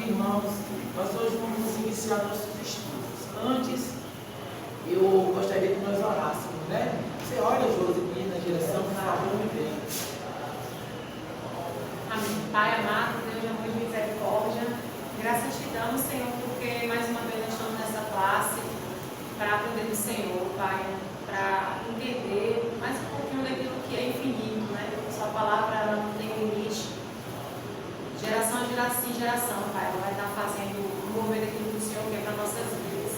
irmãos, nós hoje vamos iniciar nossos estudos. Antes, eu gostaria que nós orássemos, né? Você olha, Josi, na direção, por favor, me vem. Amém. Pai amado, Deus de amor e misericórdia, graças te damos, Senhor, porque mais uma vez nós estamos nessa classe para aprender do Senhor, Pai, para entender mais um pouquinho daquilo que é infinito, né? Sua palavra ela não tem limite. Geração em geração, Pai, ela vai estar fazendo o mover daquilo que o Senhor quer para nossas vidas.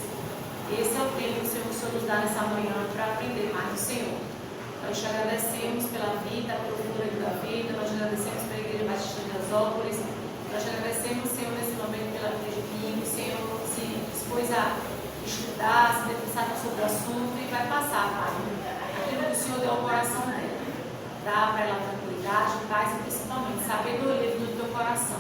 Esse é o tempo que o Senhor nos dá nessa manhã para aprender mais do Senhor. Nós te agradecemos pela vida, pelo futuro da vida, nós te agradecemos pela Igreja Batista de Asópolis, nós te agradecemos, Senhor, nesse momento pela vida de Pinho, o Senhor se dispôs a estudar, se debruçar sobre o assunto e vai passar, Pai, aquilo que o Senhor deu ao coração dela. Dá para ela tranquilidade, paz e principalmente sabedoria do teu coração.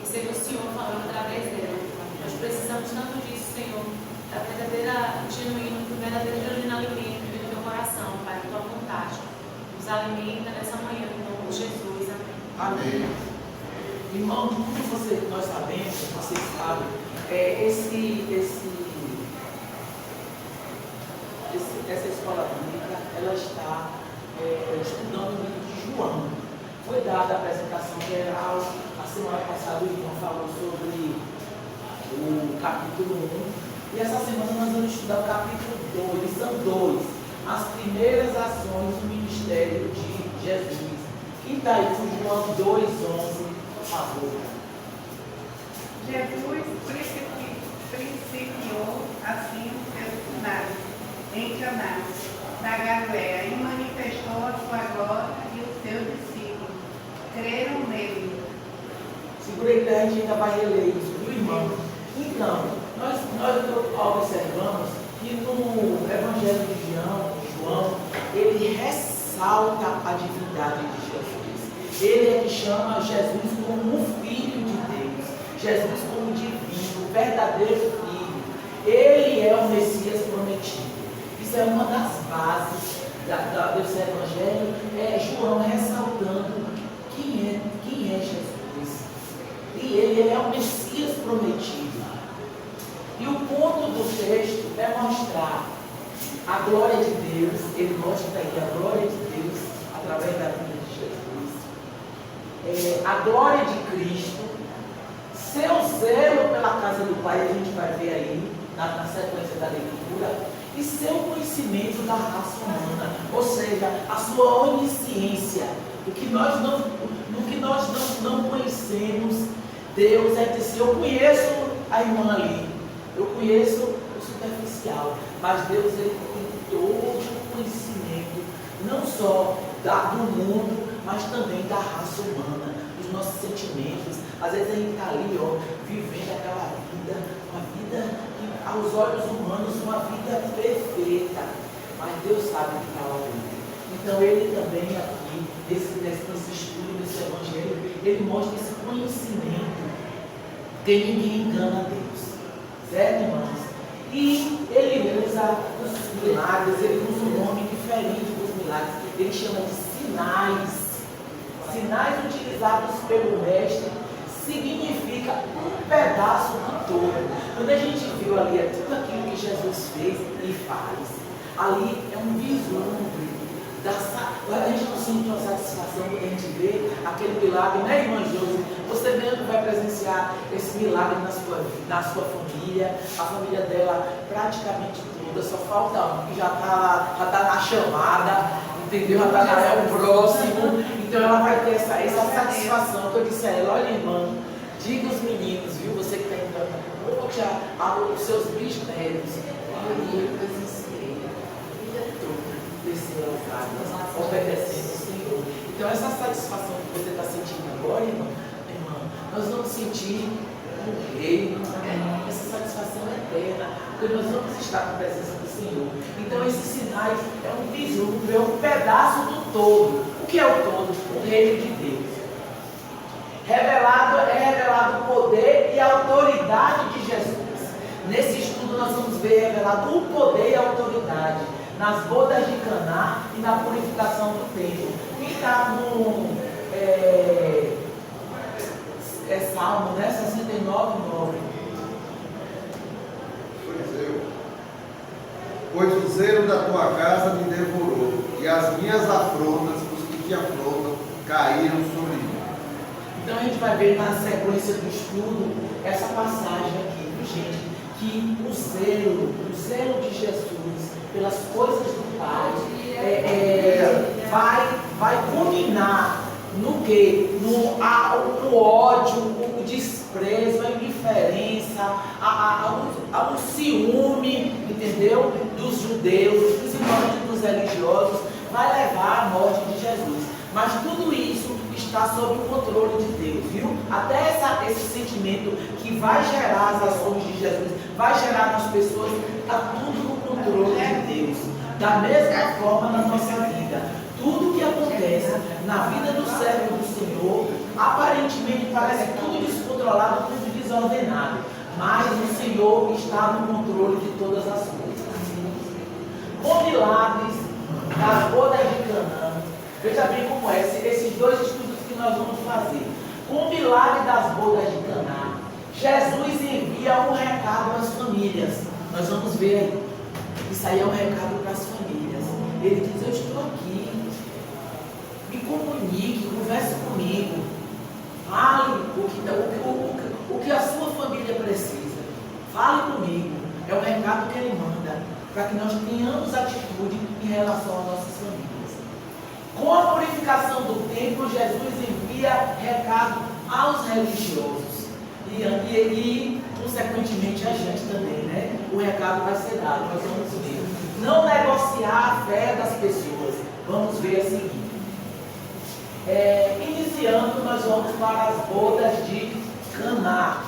E seja o Senhor falando através dela. Nós precisamos tanto disso, Senhor, da verdadeira, genuína alimento do teu coração, Pai, da tua vontade. Nos alimenta nessa manhã, em nome de Jesus. Amém. Amém. Irmão, como nós sabemos, vocês sabem, essa escola bíblica, ela está estudando o livro de João. Foi dada a apresentação geral, a semana passada o irmão falou sobre o capítulo 1, e essa semana nós vamos estudar o capítulo 2, são dois, as primeiras ações do ministério de Jesus. Quem está aí com João 2,11, por favor. Jesus principiou assim os seus sinais em Caná, da Galiléia, e manifestou a sua glória, e os seus discípulos creram nele. Segura aí que a gente ainda vai reler isso, viu, irmão? Então, nós observamos que no Evangelho de João, ele ressalta a divindade de Jesus. Ele é que chama Jesus como um filho de Deus, Jesus como divino, o verdadeiro filho. Ele é o Messias prometido. Isso é uma das bases desse Evangelho, João ressaltando quem é Jesus. E ele é o Messias prometido. E o ponto do texto é mostrar a glória de Deus, ele mostra aí a glória de Deus através da vida de Jesus. A glória de Cristo, seu zelo pela casa do Pai, a gente vai ver aí na sequência da leitura, e seu conhecimento da raça humana, ou seja, a sua onisciência. No que nós não conhecemos, Deus é dizer, eu conheço a irmã ali, eu conheço o superficial, mas Deus ele tem todo o conhecimento, não só do mundo, mas também da raça humana, dos nossos sentimentos. Às vezes a gente está ali, vivendo aquela vida, uma vida que aos olhos humanos, uma vida perfeita, mas Deus sabe o que está lá dentro. Então ele também aqui, nesse estudo, nesse Evangelho, ele mostra esse conhecimento, que ninguém engana a Deus, certo, irmãos? E ele usa os milagres, ele usa um nome diferente dos milagres, ele chama de sinais. Sinais utilizados pelo mestre significa um pedaço do todo. Quando a gente viu ali tudo aquilo que Jesus fez e faz, ali é um vislumbre. A gente não sente uma satisfação quando a gente vê aquele milagre, né, irmã Josi? Você mesmo vai presenciar esse milagre na sua família, a família dela praticamente toda, só falta um que já está na chamada, entendeu? Já está o próximo, então ela vai ter essa satisfação que eu disse a ela, olha irmã, diga os meninos, viu, você que está entrando, os seus bisnetos, eu presenciei a vida toda descer as águas, obedecendo o Senhor. Então essa satisfação que você está sentindo agora, irmã, nós vamos sentir no reino, essa satisfação eterna, porque nós vamos estar com a presença do Senhor. Então esses sinais é um vislumbre, é um pedaço do todo. O que é o todo? O reino de Deus. É revelado o poder e a autoridade de Jesus. Nesse estudo nós vamos ver revelado o poder e a autoridade nas bodas de Caná e na purificação do templo. Quem está Salmo, né? 69:9. Pois o zelo da tua casa me devorou, e as minhas afrontas, os que te afrontam, caíram sobre mim. Então a gente vai ver na sequência do estudo essa passagem aqui, viu, gente? Que o zelo de Jesus pelas coisas do Pai vai culminar no quê? No ódio, o desprezo, a indiferença, o ciúme, entendeu? Dos judeus, principalmente dos religiosos, vai levar à morte de Jesus. Mas tudo isso está sob o controle de Deus, viu? Até esse sentimento que vai gerar as ações de Jesus, vai gerar nas pessoas, está tudo no controle de Deus. Da mesma forma na nossa vida. Tudo que acontece na vida do servo do Senhor, aparentemente parece tudo descontrolado, tudo desordenado. Mas o Senhor está no controle de todas as coisas. Com milagres das bodas de Canaã, veja bem como é, esses dois estudos que nós vamos fazer. Com o milagre das bodas de Caná, Jesus envia um recado às famílias. Nós vamos ver aí. Isso aí é um recado para as famílias. Ele diz: eu estou aqui. Me comunique, converse comigo. Fale o que a sua família precisa. Fale comigo. É o recado que ele manda, para que nós tenhamos atitude em relação às nossas famílias. Com a purificação do templo, Jesus envia recado aos religiosos. E consequentemente, a gente também, né? O recado vai ser dado, nós vamos ver. Não negociar a fé das pessoas. Vamos ver a seguir. Iniciando, nós vamos para as bodas de Caná.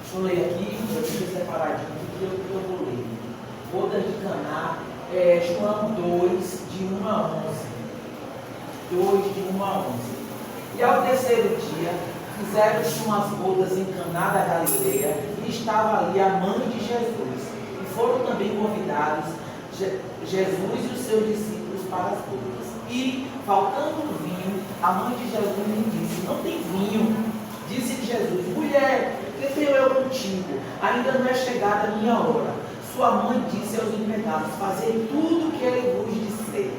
Deixa eu ler aqui, eu deixo separadinho aqui, eu vou ler. Bodas de Caná, João 2, de 1 a 11. 2, de 1 a 11. E ao terceiro dia, fizeram-se umas bodas em Caná da Galileia, e estava ali a mãe de Jesus. E foram também convidados Jesus e os seus discípulos para as bodas. E, faltando o vinho, a mãe de Jesus lhe disse: não tem vinho. Disse-lhe Jesus: mulher, que tenho eu contigo? Ainda não é chegada a minha hora. Sua mãe disse aos empregados: fazei tudo o que ele vos disser.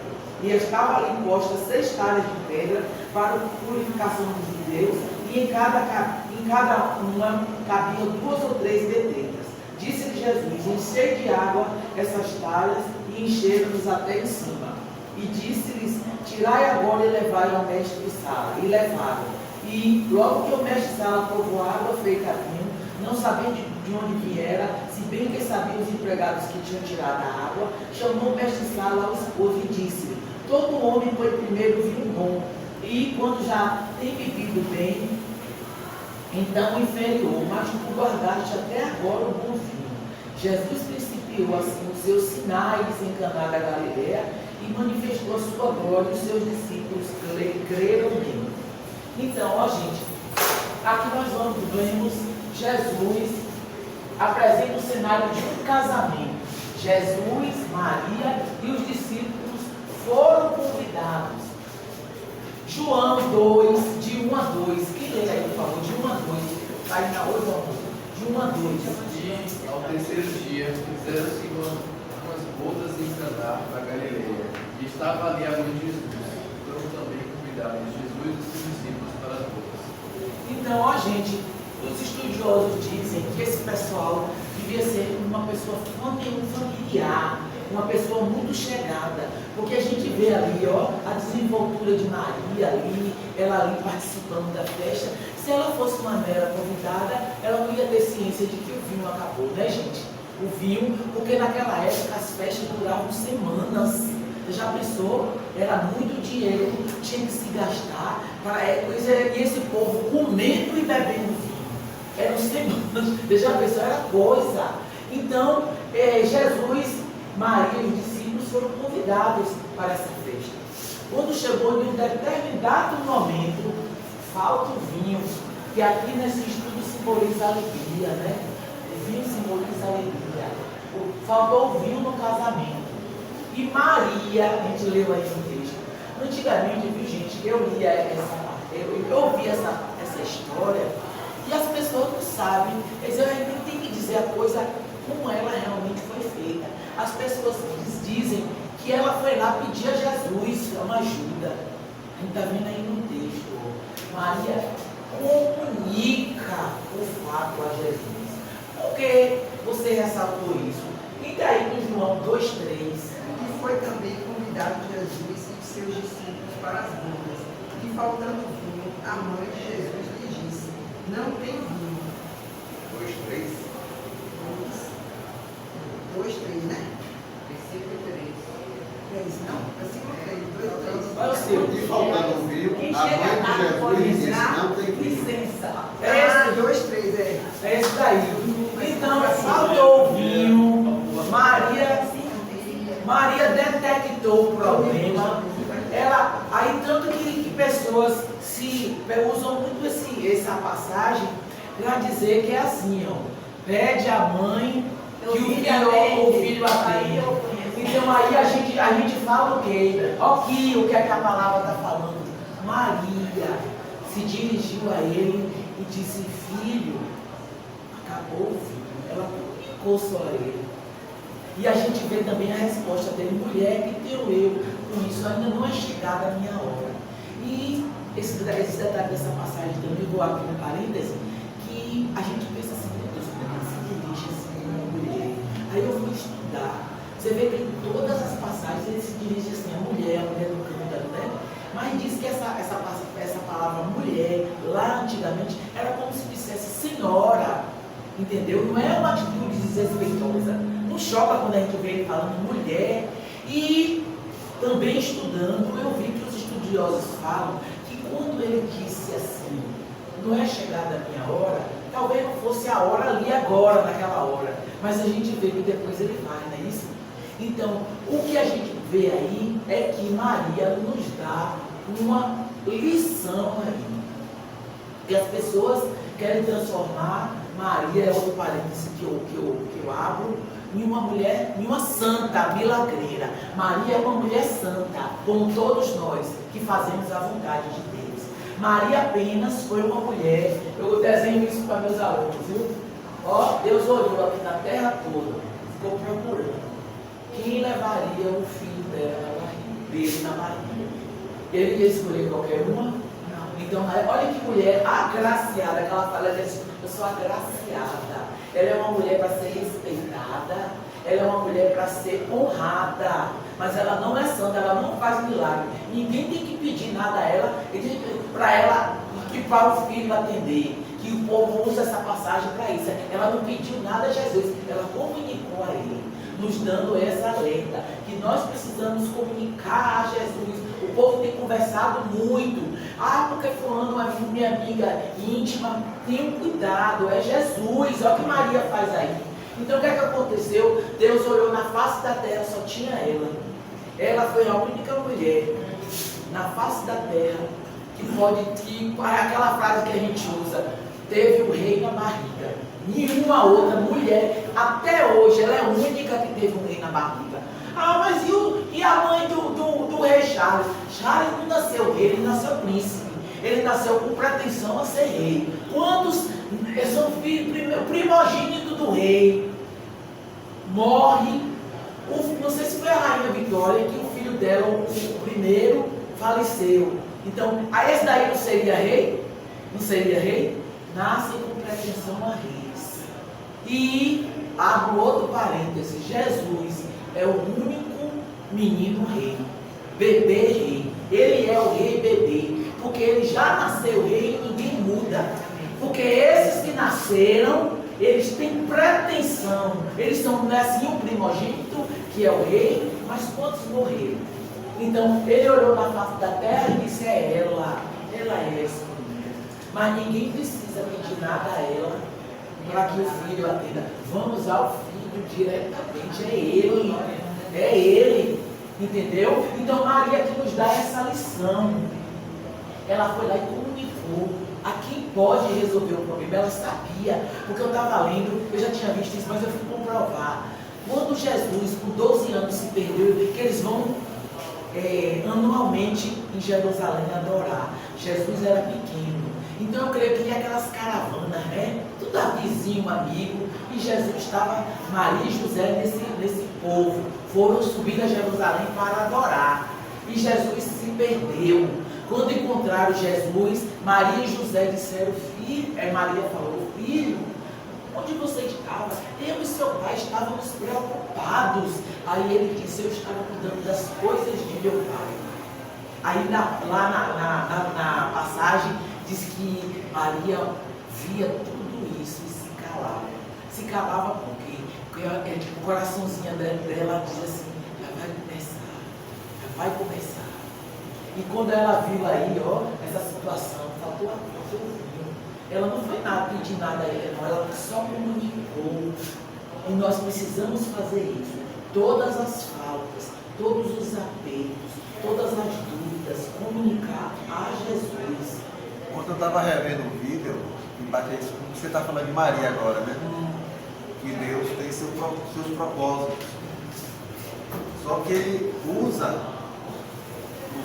E estava ali posta 6 talhas de pedra para a purificação dos judeus, e em cada uma cabiam 2 ou 3 bedeiras. Disse-lhe Jesus: enchei de água essas talhas, e encheram-nos até em cima. E disse-lhes: tirai agora e levai ao mestre de sala. E levaram. E logo que o mestre de sala provou a água feita vinho, não sabendo de onde viera, se bem que sabiam os empregados que tinham tirado a água, chamou o mestre de sala ao esposo e disse-lhe: todo homem põe primeiro vinho bom, e quando já tem bebido bem, então o inferior, mas tu guardaste até agora o bom vinho. Jesus principiou assim os seus sinais em Caná da Galileia e manifestou a sua glória, e os seus discípulos creram nele. Então, ó gente, aqui nós vemos Jesus apresenta o cenário de um casamento. Jesus, Maria e os discípulos foram convidados. João 2, de 1 a 2. Quem lê aí, por favor? De 1 a 2. Página 8, de 1 a 2. Ao terceiro dia, fizeram-se umas bodas em Caná da Galileia. E estava ali a mãe de Jesus. Foram também convidados Jesus e seus discípulos para as bodas. Então, ó gente, os estudiosos dizem que esse pessoal devia ser uma pessoa familiar, uma pessoa muito chegada, porque a gente vê ali, ó, a desenvoltura de Maria ali, ela ali participando da festa. Se ela fosse uma mera convidada, ela não ia ter ciência de que o vinho acabou, né, gente? O vinho, porque naquela época as festas duravam semanas. Você já pensou? Era muito dinheiro, tinha que se gastar, e esse povo comendo e bebendo vinho. Eram semanas, você já pensou? Era coisa. Então, Jesus, Maria e os discípulos foram convidados para essa festa. Quando chegou em um determinado momento, falta o vinho, que aqui nesse estudo simboliza alegria, né? O vinho simboliza alegria. Faltou o vinho no casamento. E Maria, a gente leu aí no texto. Antigamente, viu gente, eu lia eu ouvi essa história, E as pessoas não sabem. Eles têm que dizer a coisa como ela realmente foi feita. As pessoas dizem que ela foi lá pedir a Jesus uma ajuda. A gente está vendo aí no texto. Maria comunica o fato a Jesus. Por que você ressaltou isso? Entra aí com João 2,3. E foi também convidado Jesus e seus discípulos para as bodas. E faltando vinho, a mãe de Jesus lhe disse: não tem vinho. 2, 3. 2, 3, né? Versículo 3. 3, não. Versículo 3, 2, 3. Olha o seu. E faltando vinho, Quem a mãe chega de tarde Jesus pode lhe disse: entrar. não tem vinho. Licença. Ah, 2, 3, é. É esse daí. Então, faltou o vinho. Maria detectou o problema. Aí tanto que pessoas usam muito essa passagem para dizer que é assim, ó. Pede à mãe que o filho atende. Então aí a gente fala o quê? Aqui o que é que a palavra está falando. Maria se dirigiu a ele e disse: filho, acabou o filho. Ela comunicou só a ele. E a gente vê também a resposta dele: mulher, que teu eu com isso ainda não é chegada a minha hora. E esse detalhe dessa passagem também, vou abrir um parêntese, que a gente pensa assim: meu Deus, como é que ele se dirige assim a uma mulher? Aí eu fui estudar. Você vê que em todas as passagens ele se dirige assim a mulher do cântaro, né? Mas diz que essa palavra mulher, lá antigamente, era como se dissesse senhora, entendeu? Não é uma atitude desrespeitosa. Não choca quando a gente vê ele falando mulher. E também estudando, eu vi que os estudiosos falam que quando ele disse assim, não é chegada a minha hora, talvez não fosse a hora ali agora, naquela hora. Mas a gente vê que depois ele vai, não é isso? Então, o que a gente vê aí é que Maria nos dá uma lição aí. E as pessoas querem transformar Maria, é outro parêntese que eu abro, em uma mulher, em uma santa milagreira. Maria é uma mulher santa, como todos nós que fazemos a vontade de Deus. Maria apenas foi uma mulher. Eu desenho isso para meus alunos, viu? Ó, Deus olhou aqui na terra toda, ficou procurando quem levaria o filho dele na barriga. Ele ia escolher qualquer uma? Não. Então, olha que mulher agraciada, que ela fala, eu sou agraciada. Ela é uma mulher para ser respeitada, ela é uma mulher para ser honrada, mas ela não é santa, ela não faz milagre. Ninguém tem que pedir nada a ela, para ela, que para o filho atender. Que o povo usa essa passagem para isso. Ela não pediu nada a Jesus, ela comunicou a ele, nos dando essa alerta, que nós precisamos comunicar a Jesus. O povo tem conversado muito. Ah, porque fulano é minha amiga íntima. Tenham cuidado, é Jesus. Olha o que Maria faz aí. Então o que é que aconteceu? Deus olhou na face da terra, só tinha ela. Ela foi a única mulher na face da terra que aquela frase que a gente usa, teve o rei na barriga. Nenhuma outra mulher, até hoje, ela é a única que teve um rei na barriga. Ah, mas e a mãe do rei Charles? Charles não nasceu rei, ele nasceu príncipe. Ele nasceu com pretensão a ser rei. Quantos são filhos, primogênito do rei? Morre. Não sei se foi a rainha Vitória que o filho dela, o primeiro, faleceu. Então, esse daí não seria rei? Não seria rei? Nasce com pretensão a reis. E abro outro parêntese: Jesus é o único menino rei, bebê rei. Ele é o rei bebê, porque ele já nasceu rei e ninguém muda. Porque esses que nasceram, eles têm pretensão. Eles são assim o primogênito, que é o rei, mas quantos morreram? Então ele olhou na face da terra e disse: é ela é essa. Mas ninguém precisa pedir nada a ela para que o filho atenda. Vamos ao filho diretamente, é ele, entendeu? Então Maria que nos dá essa lição. Ela foi lá e comunicou a quem pode resolver o problema. Ela sabia, porque eu estava lendo, eu já tinha visto isso, mas eu fui comprovar. Quando Jesus, com 12 anos, se perdeu, que eles vão anualmente em Jerusalém adorar. Jesus era pequeno. Então eu creio que aquelas caravanas, né? Tudo vizinho, amigo, e Jesus estava, Maria e José nesse povo, foram subir a Jerusalém para adorar. E Jesus se perdeu. Quando encontraram Jesus, Maria e José disseram, filho, Maria falou, filho, onde você estava? Eu e seu pai estávamos preocupados. Aí ele disse, eu estava cuidando das coisas de meu pai. Aí lá na passagem diz que Maria via tudo isso e se calava. Se calava por quê? Porque o coraçãozinho dela diz assim, já vai começar. E quando ela viu aí, essa situação, faltou vinho. Ela não foi nada, pedir nada a ele, não. Ela só comunicou. E nós precisamos fazer isso. Todas as faltas, todos os apertos, todas as dúvidas, comunicar a Jesus. Quando eu estava revendo o vídeo, você está falando de Maria agora, né? Que Deus tem seus propósitos. Só que Ele nos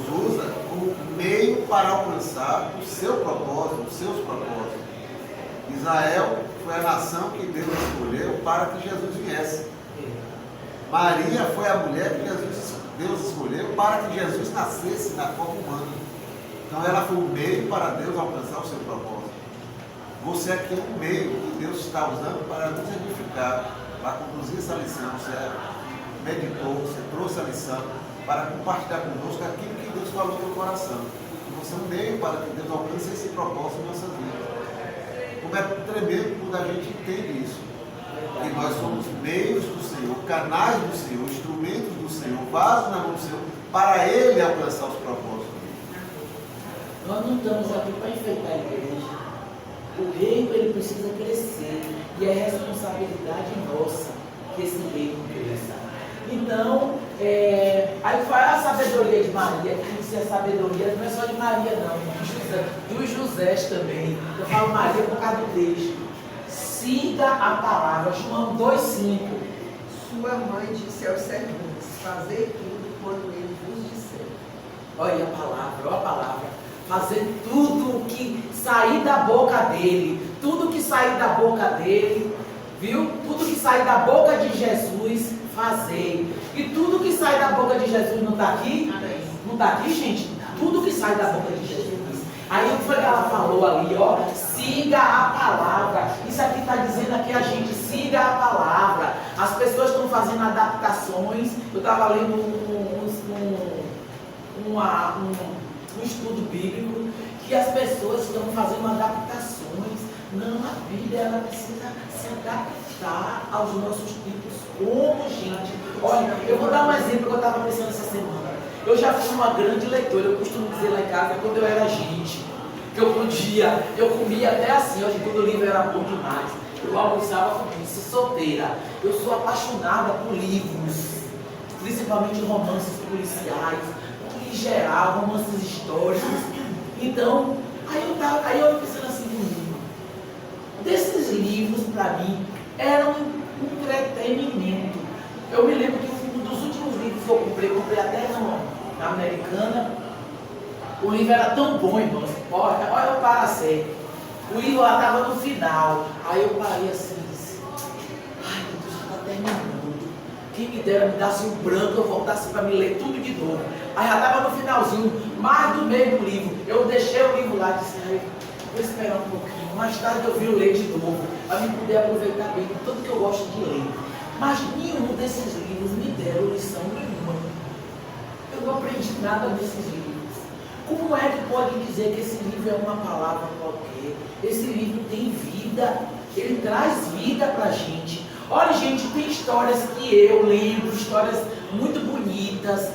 usa como meio para alcançar o seu propósito, os seus propósitos. Israel foi a nação que Deus escolheu para que Jesus viesse. Maria foi a mulher que Deus escolheu para que Jesus nascesse na forma humana. Então ela foi o meio para Deus alcançar o seu propósito. Você aqui é o meio que Deus está usando para nos edificar, para conduzir essa lição. Você meditou, você trouxe a lição para compartilhar conosco aquilo que Deus falou no teu coração. E você é um meio para que Deus alcance esse propósito em nossa vida. Como é tremendo quando a gente entende isso. Que nós somos meios do Senhor, canais do Senhor, instrumentos do Senhor, vasos na mão do Senhor, para Ele alcançar os propósitos. Nós não estamos aqui para enfeitar a igreja. O reino, ele precisa crescer. E é responsabilidade nossa que esse reino cresça. Então, aí foi a sabedoria de Maria, que disse a sabedoria não é só de Maria não, dos Josés também. Eu falo Maria por causa do texto. Siga a palavra, João 2,5. Sua mãe disse aos serventes, fazei tudo quanto ele vos disser. Olha a palavra. Fazer tudo o que sair da boca dele, tudo que sair da boca dele, viu? Tudo que sair da boca de Jesus, fazer. E tudo que sai da boca de Jesus não está aqui? Não está aqui, gente? Tudo que sai da boca de Jesus. Aí foi que ela falou ali, siga a palavra. Isso aqui está dizendo aqui a gente, siga a palavra. As pessoas estão fazendo adaptações. Eu estava lendo um estudo bíblico que as pessoas estão fazendo adaptações. Não, a Bíblia ela precisa se adaptar aos nossos tipos. Como, gente? Olha, eu vou dar um exemplo que eu estava pensando essa semana. Eu já fui uma grande leitora, eu costumo dizer lá em casa, quando eu era gente, que eu comia até assim, hoje quando o livro era bom demais, eu almoçava com isso, solteira. Eu sou apaixonada por livros, principalmente romances policiais, em geral, romances históricos. Então, aí eu pensando assim comigo, desses livros para mim eram um entretenimento. Eu me lembro que um dos últimos livros que eu comprei até na Americana. O livro era tão bom, irmãos. Olha eu para ser. O livro lá estava no final. Aí eu parei assim e disse, ai meu Deus, já está terminando. Quem me dera me desse um branco, eu voltasse para me ler tudo de novo. Aí já estava no finalzinho, mais do meio do livro. Eu deixei o livro lá e disse, ai, vou esperar um pouquinho. Mais tarde eu vim ler de novo, para mim poder aproveitar bem tudo que eu gosto de ler. Mas nenhum desses livros me deram lição nenhuma. Eu não aprendi nada desses livros. Como é que pode dizer que esse livro é uma palavra qualquer? Esse livro tem vida, ele traz vida para a gente. Olha, gente, tem histórias que eu lembro, histórias muito bonitas.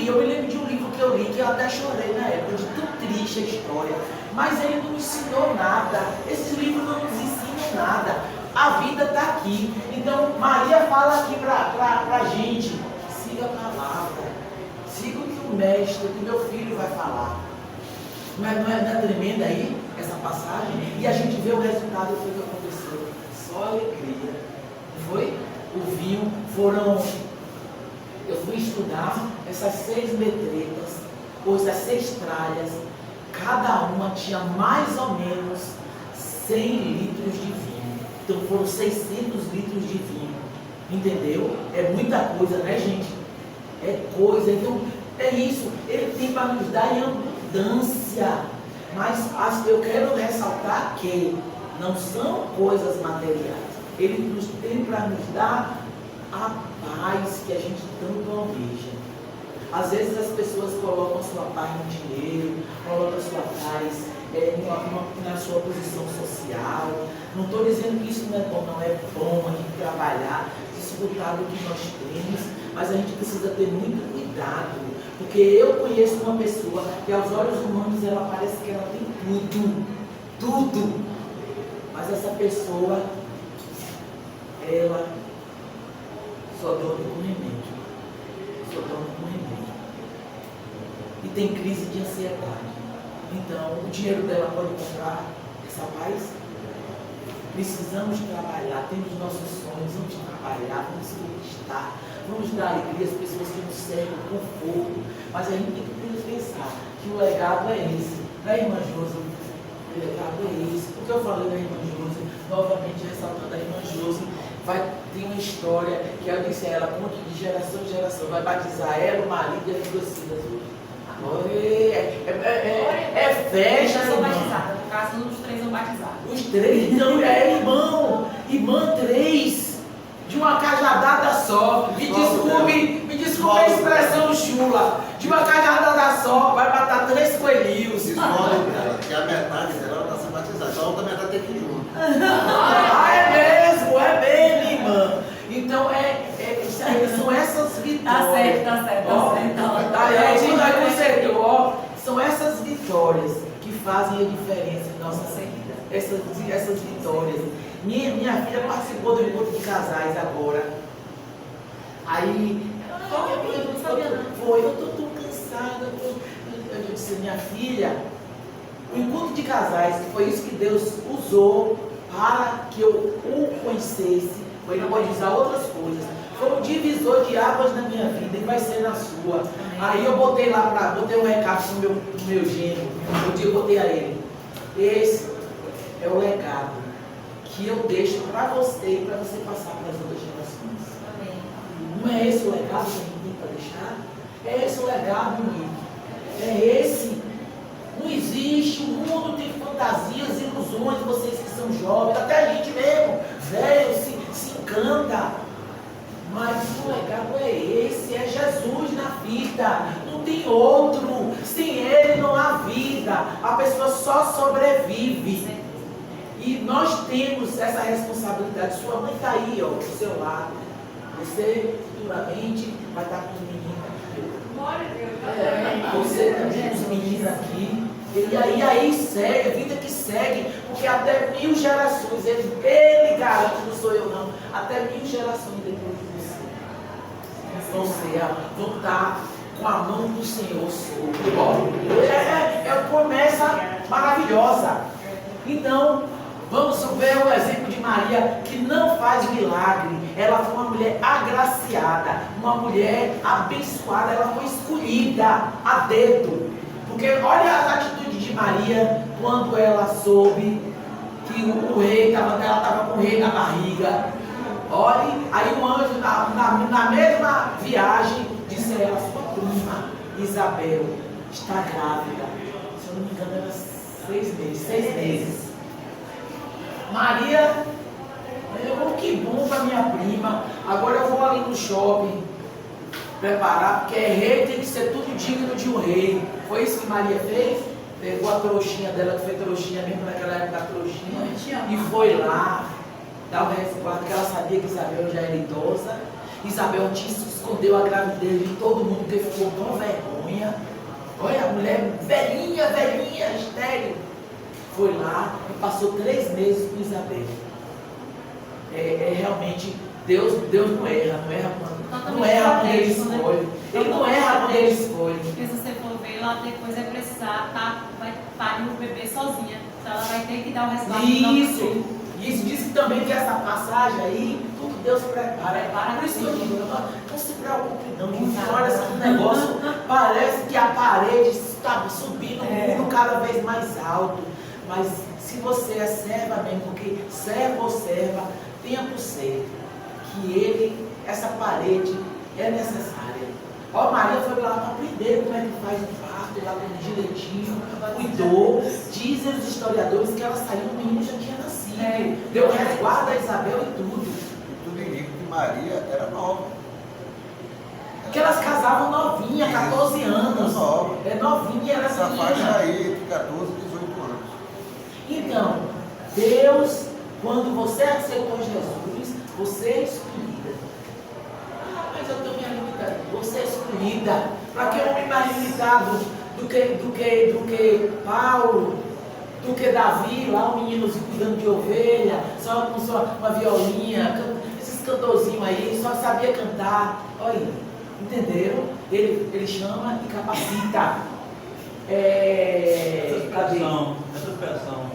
Eu me lembro de um livro que eu li, que eu até chorei na época, de tão triste a história. Mas ele não ensinou nada. Esses livros não nos ensinam nada. A vida está aqui. Então, Maria fala aqui para a gente, siga a palavra. Siga o que o mestre, o que meu filho vai falar. Não é tremenda aí, essa passagem? E a gente vê o resultado do que aconteceu. Só alegria. Não foi? O vinho eu fui estudar essas 6 metretas, ou essas 6 tralhas. cada uma tinha mais ou menos 100 litros de vinho. Então foram 600 litros de vinho. Entendeu? É muita coisa, né, gente? É coisa. Então, é isso. Ele tem para nos dar em abundância. Mas eu quero ressaltar que não são coisas materiais. Ele nos tem para nos dar a paz que a gente tanto almeja. Às vezes as pessoas colocam a sua paz no dinheiro, colocam a sua paz na sua posição social. Não estou dizendo que isso não é bom a gente trabalhar, desfrutar do que nós temos, mas a gente precisa ter muito cuidado, porque eu conheço uma pessoa que aos olhos humanos ela parece que ela tem tudo, mas essa pessoa, ela só dorme com remédio, e tem crise de ansiedade. Então, o dinheiro dela pode comprar essa paz? Precisamos trabalhar, temos nossos sonhos, vamos trabalhar, vamos conquistar, vamos dar alegria às pessoas que nos servem, conforto, mas a gente tem que pensar que o legado é esse, né, irmã Josi? O legado é esse. Porque eu falei da irmã Josi, novamente ressaltando a irmã Josi, vai ter uma história que ela disse a ela, conta de geração em geração, vai batizar ela, o marido e as duas filhas hoje. É festa, eu sou irmã. batizada, no caso, os 3 são batizados. Os 3, não, irmã 3, de uma cajadada só. Me desculpe a expressão chula. De uma cajadada só, vai matar 3 coelhinhos. Descobre dela, que a metade dela está sendo batizada, então a outra metade tem que ir junto. É mesmo, irmã. Então, são essas vitórias. Tá certo. Aí consertou, ó. São essas vitórias que fazem a diferença em nossa vida. Essas vitórias. Minha filha participou do encontro de casais agora. Aí, eu estou tão cansada. Eu disse, minha filha, o encontro de casais, que foi isso que Deus usou para que eu o conhecesse. Ele não pode usar outras coisas. Foi um divisor de águas na minha vida e vai ser na sua. Aí eu botei um recado pro meu genro. Eu botei a ele. Esse é o legado que eu deixo para você e para você passar para as outras gerações. Amém. Não é esse o legado que a gente tem para deixar? É esse o legado, amigo. É esse. Não existe. O mundo tem fantasias, ilusões. Vocês que são jovens, até a gente mesmo, velho, se encanta. Mas o legado é esse, é Jesus na vida, não tem outro, sem Ele não há vida, a pessoa só sobrevive. E nós temos essa responsabilidade. Sua mãe está aí, ó, do seu lado, você futuramente vai estar com os meninos aqui. Você também com os meninos aqui. E aí segue, a vida que segue, porque até 1000 gerações, ele garante, não sou eu não, até 1000 gerações depois de você vão estar com a mão do Senhor sobre. É uma promessa maravilhosa. Então, vamos ver o exemplo de Maria, que não faz milagre. Ela foi uma mulher agraciada, uma mulher abençoada, ela foi escolhida a dedo. Porque olha a atitude de Maria quando ela soube que o rei ela estava com o rei na barriga. Olhe, aí o anjo na mesma viagem disse a ela, sua prima Isabel está grávida. Se eu não me engano era 6 meses. Maria, que bom para minha prima. Agora eu vou ali no shopping preparar, porque rei tem que ser tudo digno de um rei. Foi isso que Maria fez? Pegou a trouxinha dela, que foi trouxinha mesmo naquela época, a trouxinha, e foi lá dar o resguardo, porque ela sabia que Isabel já era idosa. Isabel escondeu a gravidez de todo mundo, porque ficou com vergonha. Olha, a mulher velhinha, estéril. Foi lá e passou 3 meses com Isabel. Realmente, Deus não erra quando Ele escolhe. Ele não erra quando Ele escolhe. Porque se você for ver, ela depois vai precisar, vai parir o bebê sozinha. Então ela vai ter que dar o resguardo. Isso diz que também que essa passagem aí, tudo Deus prepara. Por isso que eu digo, não se preocupe não, gente. Olha, esse negócio parece que a parede subindo o muro cada vez mais alto. Mas se você é serva mesmo, porque servo ou serva, tenha por certo que essa parede é necessária. Ó, Maria foi lá para aprender como é que faz o parto, lá direitinho, cuidou. Dizem os historiadores que ela saiu, o menino já tinha nascido. Deu resguardo a Isabel e tudo. E tudo indica que Maria era nova. Porque elas casavam novinha, 14 anos. Nova. É novinha, era Essa menina. faixa aí, entre 14 e 18 anos. Então, Deus, quando você aceitou Jesus, você é excluída. Ah, mas eu estou me limitando. Você é excluída. Para que homem mais limitado do que Paulo, do que Davi, lá um meninozinho cuidando de ovelha, só com uma violinha, esses cantorzinhos aí, só sabia cantar. Olha aí, entenderam? Ele chama e capacita. Cadê? Essa expressão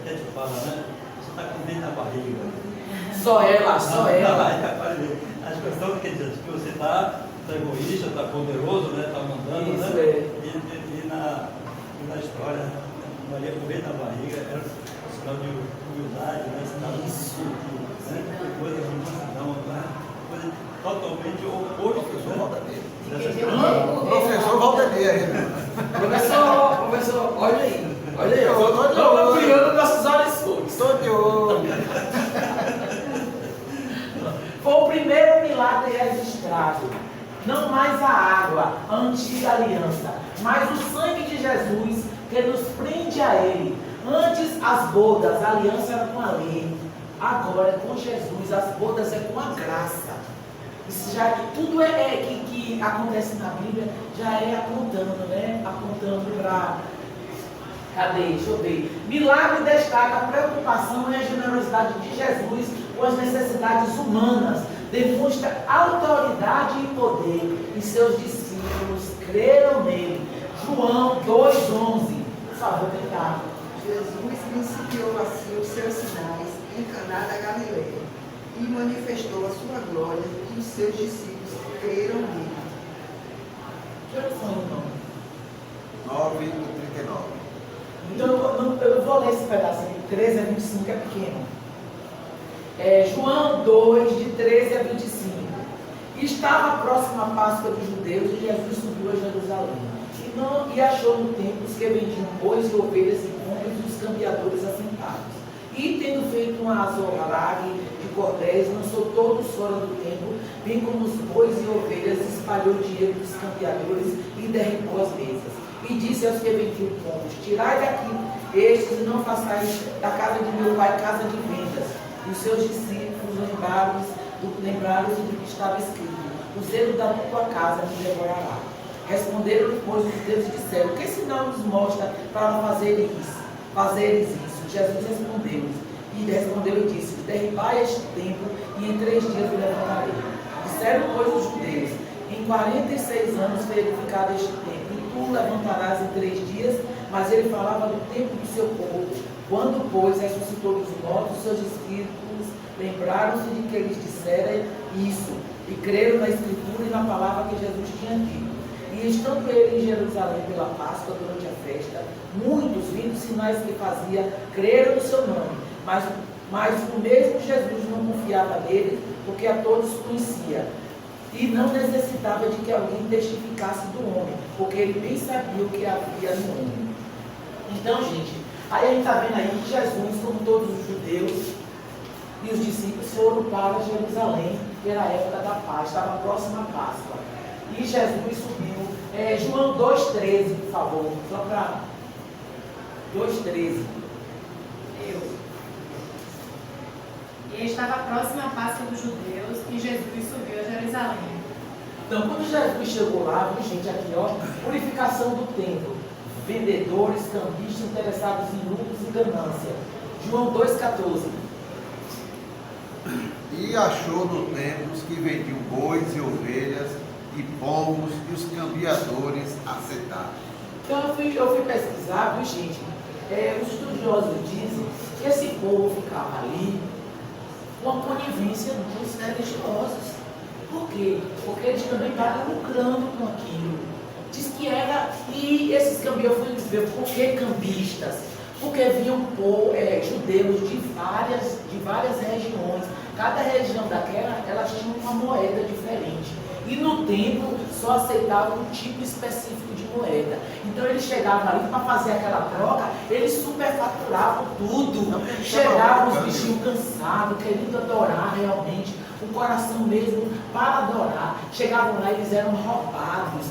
que a gente fala, né? Você está com dentro na barriga. Só ela. A expressão que diz que você está egoísta, está poderoso, né? Está mandando, Isso, né? E na história, Maria com dentro na barriga era sinal de humildade, né? Sinal de né? Coisa de mansidão, né? Coisa totalmente oposto. Professor Valdemir aí. Professor, olha aí. Vamos ampliando nossos horizontes. Estou de olho. Foi o primeiro milagre registrado. Não mais a água, a antiga aliança, mas o sangue de Jesus que nos prende a Ele. Antes as bodas, a aliança era com a lei. Agora é com Jesus, as bodas é com a graça. Isso já, tudo que acontece na Bíblia já é apontando, né? Apontando para... Cadê? Deixa eu ver. Milagre destaca a preocupação e a generosidade de Jesus com as necessidades humanas. Demonstra autoridade e poder. E seus discípulos creram nele. João 2,11. Por favor, tentar. Jesus principiou assim os seus sinais em Caná da Galileia e manifestou a sua glória, e os seus discípulos creram nele. Que horas são, irmão? 9h39. Então eu vou ler esse pedacinho, 13 a 25 é pequeno. João 2, de 13 a 25. Estava próxima a Páscoa dos judeus e Jesus subiu a Jerusalém. E achou no templo os que vendiam bois e ovelhas e pombas e os cambiadores assentados. E tendo feito uma azorrague de cordéis, lançou todos fora do templo, bem como os bois e ovelhas, espalhou o dinheiro dos cambiadores e derribou as mesas. E disse aos que vendiam pombos: tirai daqui estes e não façais da casa de meu pai casa de vendas. E os seus discípulos lembraram-se do que estava escrito: o zelo da tua casa me devorará. Responderam-lhe, pois, os judeus e disseram: que sinal nos mostra para fazeres isso? Jesus respondeu e disse: derribai este templo e em 3 dias o levantarei. Disseram, pois, os judeus: em 46 anos foi edificado este templo, e tu levantarás em 3 dias. Mas ele falava do tempo do seu povo. Quando, pois, ressuscitou dos mortos, seus discípulos lembraram-se de que eles disseram isso, e creram na Escritura e na palavra que Jesus tinha dito. E estando ele em Jerusalém pela Páscoa, durante a festa, muitos, vendo os sinais que fazia, creram no seu nome. Mas o mesmo Jesus não confiava nele, porque a todos conhecia. E não necessitava de que alguém testificasse do homem, porque ele bem sabia o que havia no homem. Então, gente, aí a gente está vendo aí que Jesus, como todos os judeus e os discípulos, foram para Jerusalém, que era a época da paz, estava próxima à Páscoa. E Jesus subiu. João 2,13, por favor. Só para 2,13. E estava próxima à Páscoa dos judeus e Jesus subiu a Jerusalém. Então, quando Jesus chegou lá, viu, gente, aqui, ó, purificação do templo. Vendedores, cambistas interessados em lucros e ganância. João 2,14. E achou no templo os que vendiam bois e ovelhas e pombos e os cambiadores assentados. Então eu fui pesquisar, viu, gente? Os estudiosos dizem que esse povo ficava ali com a conivência dos religiosos. Por quê? Porque eles também estavam lucrando com aquilo. Diz que era, e esses cambistas, eu fui ver por que cambistas? Porque vinham judeus de várias regiões. Cada região daquela, elas tinham uma moeda diferente. E no templo só aceitavam um tipo específico de moeda. Então eles chegavam ali para fazer aquela troca, eles superfaturavam tudo. Chegavam os bichinhos cansados, querendo adorar realmente, o coração mesmo para adorar. Chegavam lá e eles eram roubados.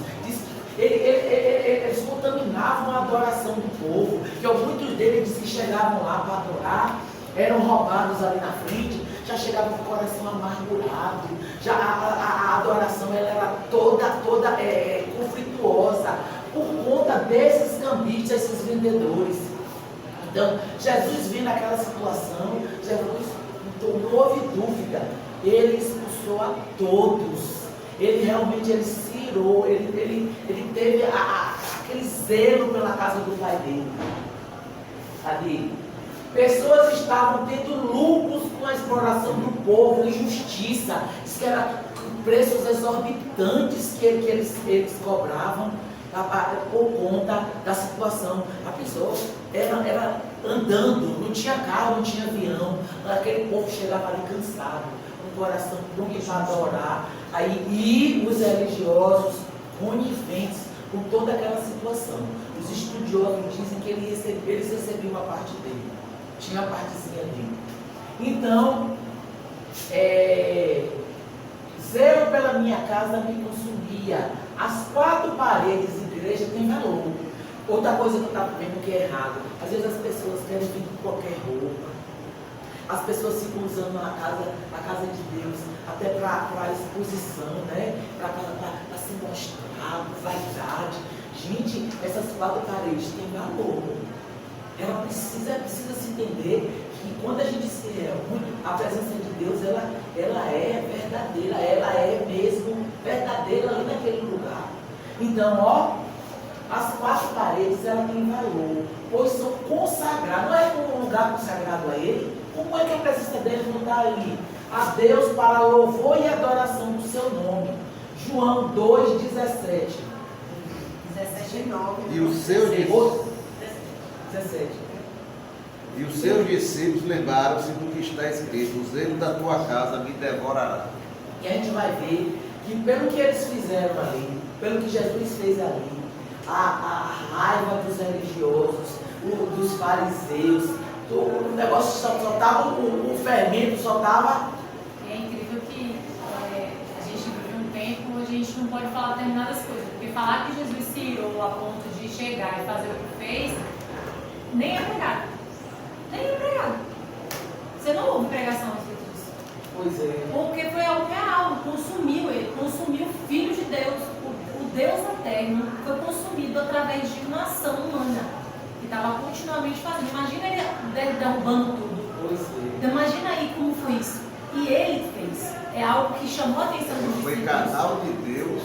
Eles contaminavam a adoração do povo, que muitos deles que chegavam lá para adorar, eram roubados ali na frente, já chegavam com o coração amargurado, já a adoração ela era toda conflituosa, por conta desses cambistas, esses vendedores. Então, Jesus viu naquela situação, Jesus, então, não houve dúvida, ele expulsou a todos. Ele realmente se irou, ele teve aquele zelo pela casa do pai dele. Cadê? Pessoas estavam tendo lucros com a exploração do povo, injustiça. Isso que eram preços exorbitantes que eles cobravam por conta da situação. A pessoa era andando, não tinha carro, não tinha avião. Aquele povo chegava ali cansado, com o coração pronto para adorar. E os religiosos coniventes com toda aquela situação. Os estudiosos dizem que eles recebiam uma parte dele. Tinha a partezinha dele. Então, zelo pela minha casa me consumia. As 4 paredes da igreja têm valor. Outra coisa que eu estava vendo que é errado. Às vezes as pessoas querem vir com qualquer roupa. As pessoas ficam usando a casa de Deus até para exposição, né? Para se mostrar, vaidade. Gente, essas 4 paredes têm valor. Ela precisa se entender que quando a gente se reúne, a presença de Deus, ela é verdadeira, ela é mesmo verdadeira ali naquele lugar. Então, as 4 paredes, ela tem valor, pois são consagradas. Não é um lugar consagrado a Ele? Como é que a presença dele não está ali? A Deus para louvor e adoração do seu nome. João 2,17. 17:9. E os seus 17. E os seus discípulos lembraram-se do que está escrito: o zelo da tua casa me devorará. E a gente vai ver que pelo que eles fizeram ali, pelo que Jesus fez ali, a raiva dos religiosos, dos fariseus, o negócio só estava, o fermento só estava. É incrível que a gente vive um tempo onde a gente não pode falar determinadas coisas, porque falar que Jesus se irou a ponto de chegar e fazer o que fez, nem é pregado. Nem é pregado. Você não ouve pregação a respeito disso. Pois é. Porque foi algo real, consumiu ele, consumiu o Filho de Deus, o Deus eterno, foi consumido através de uma ação humana, que estava continuamente fazendo. Imagina ele derrubando tudo. Pois é. Imagina aí como foi isso. E ele fez. É algo que chamou a atenção dos Foi discípulos. canal de Deus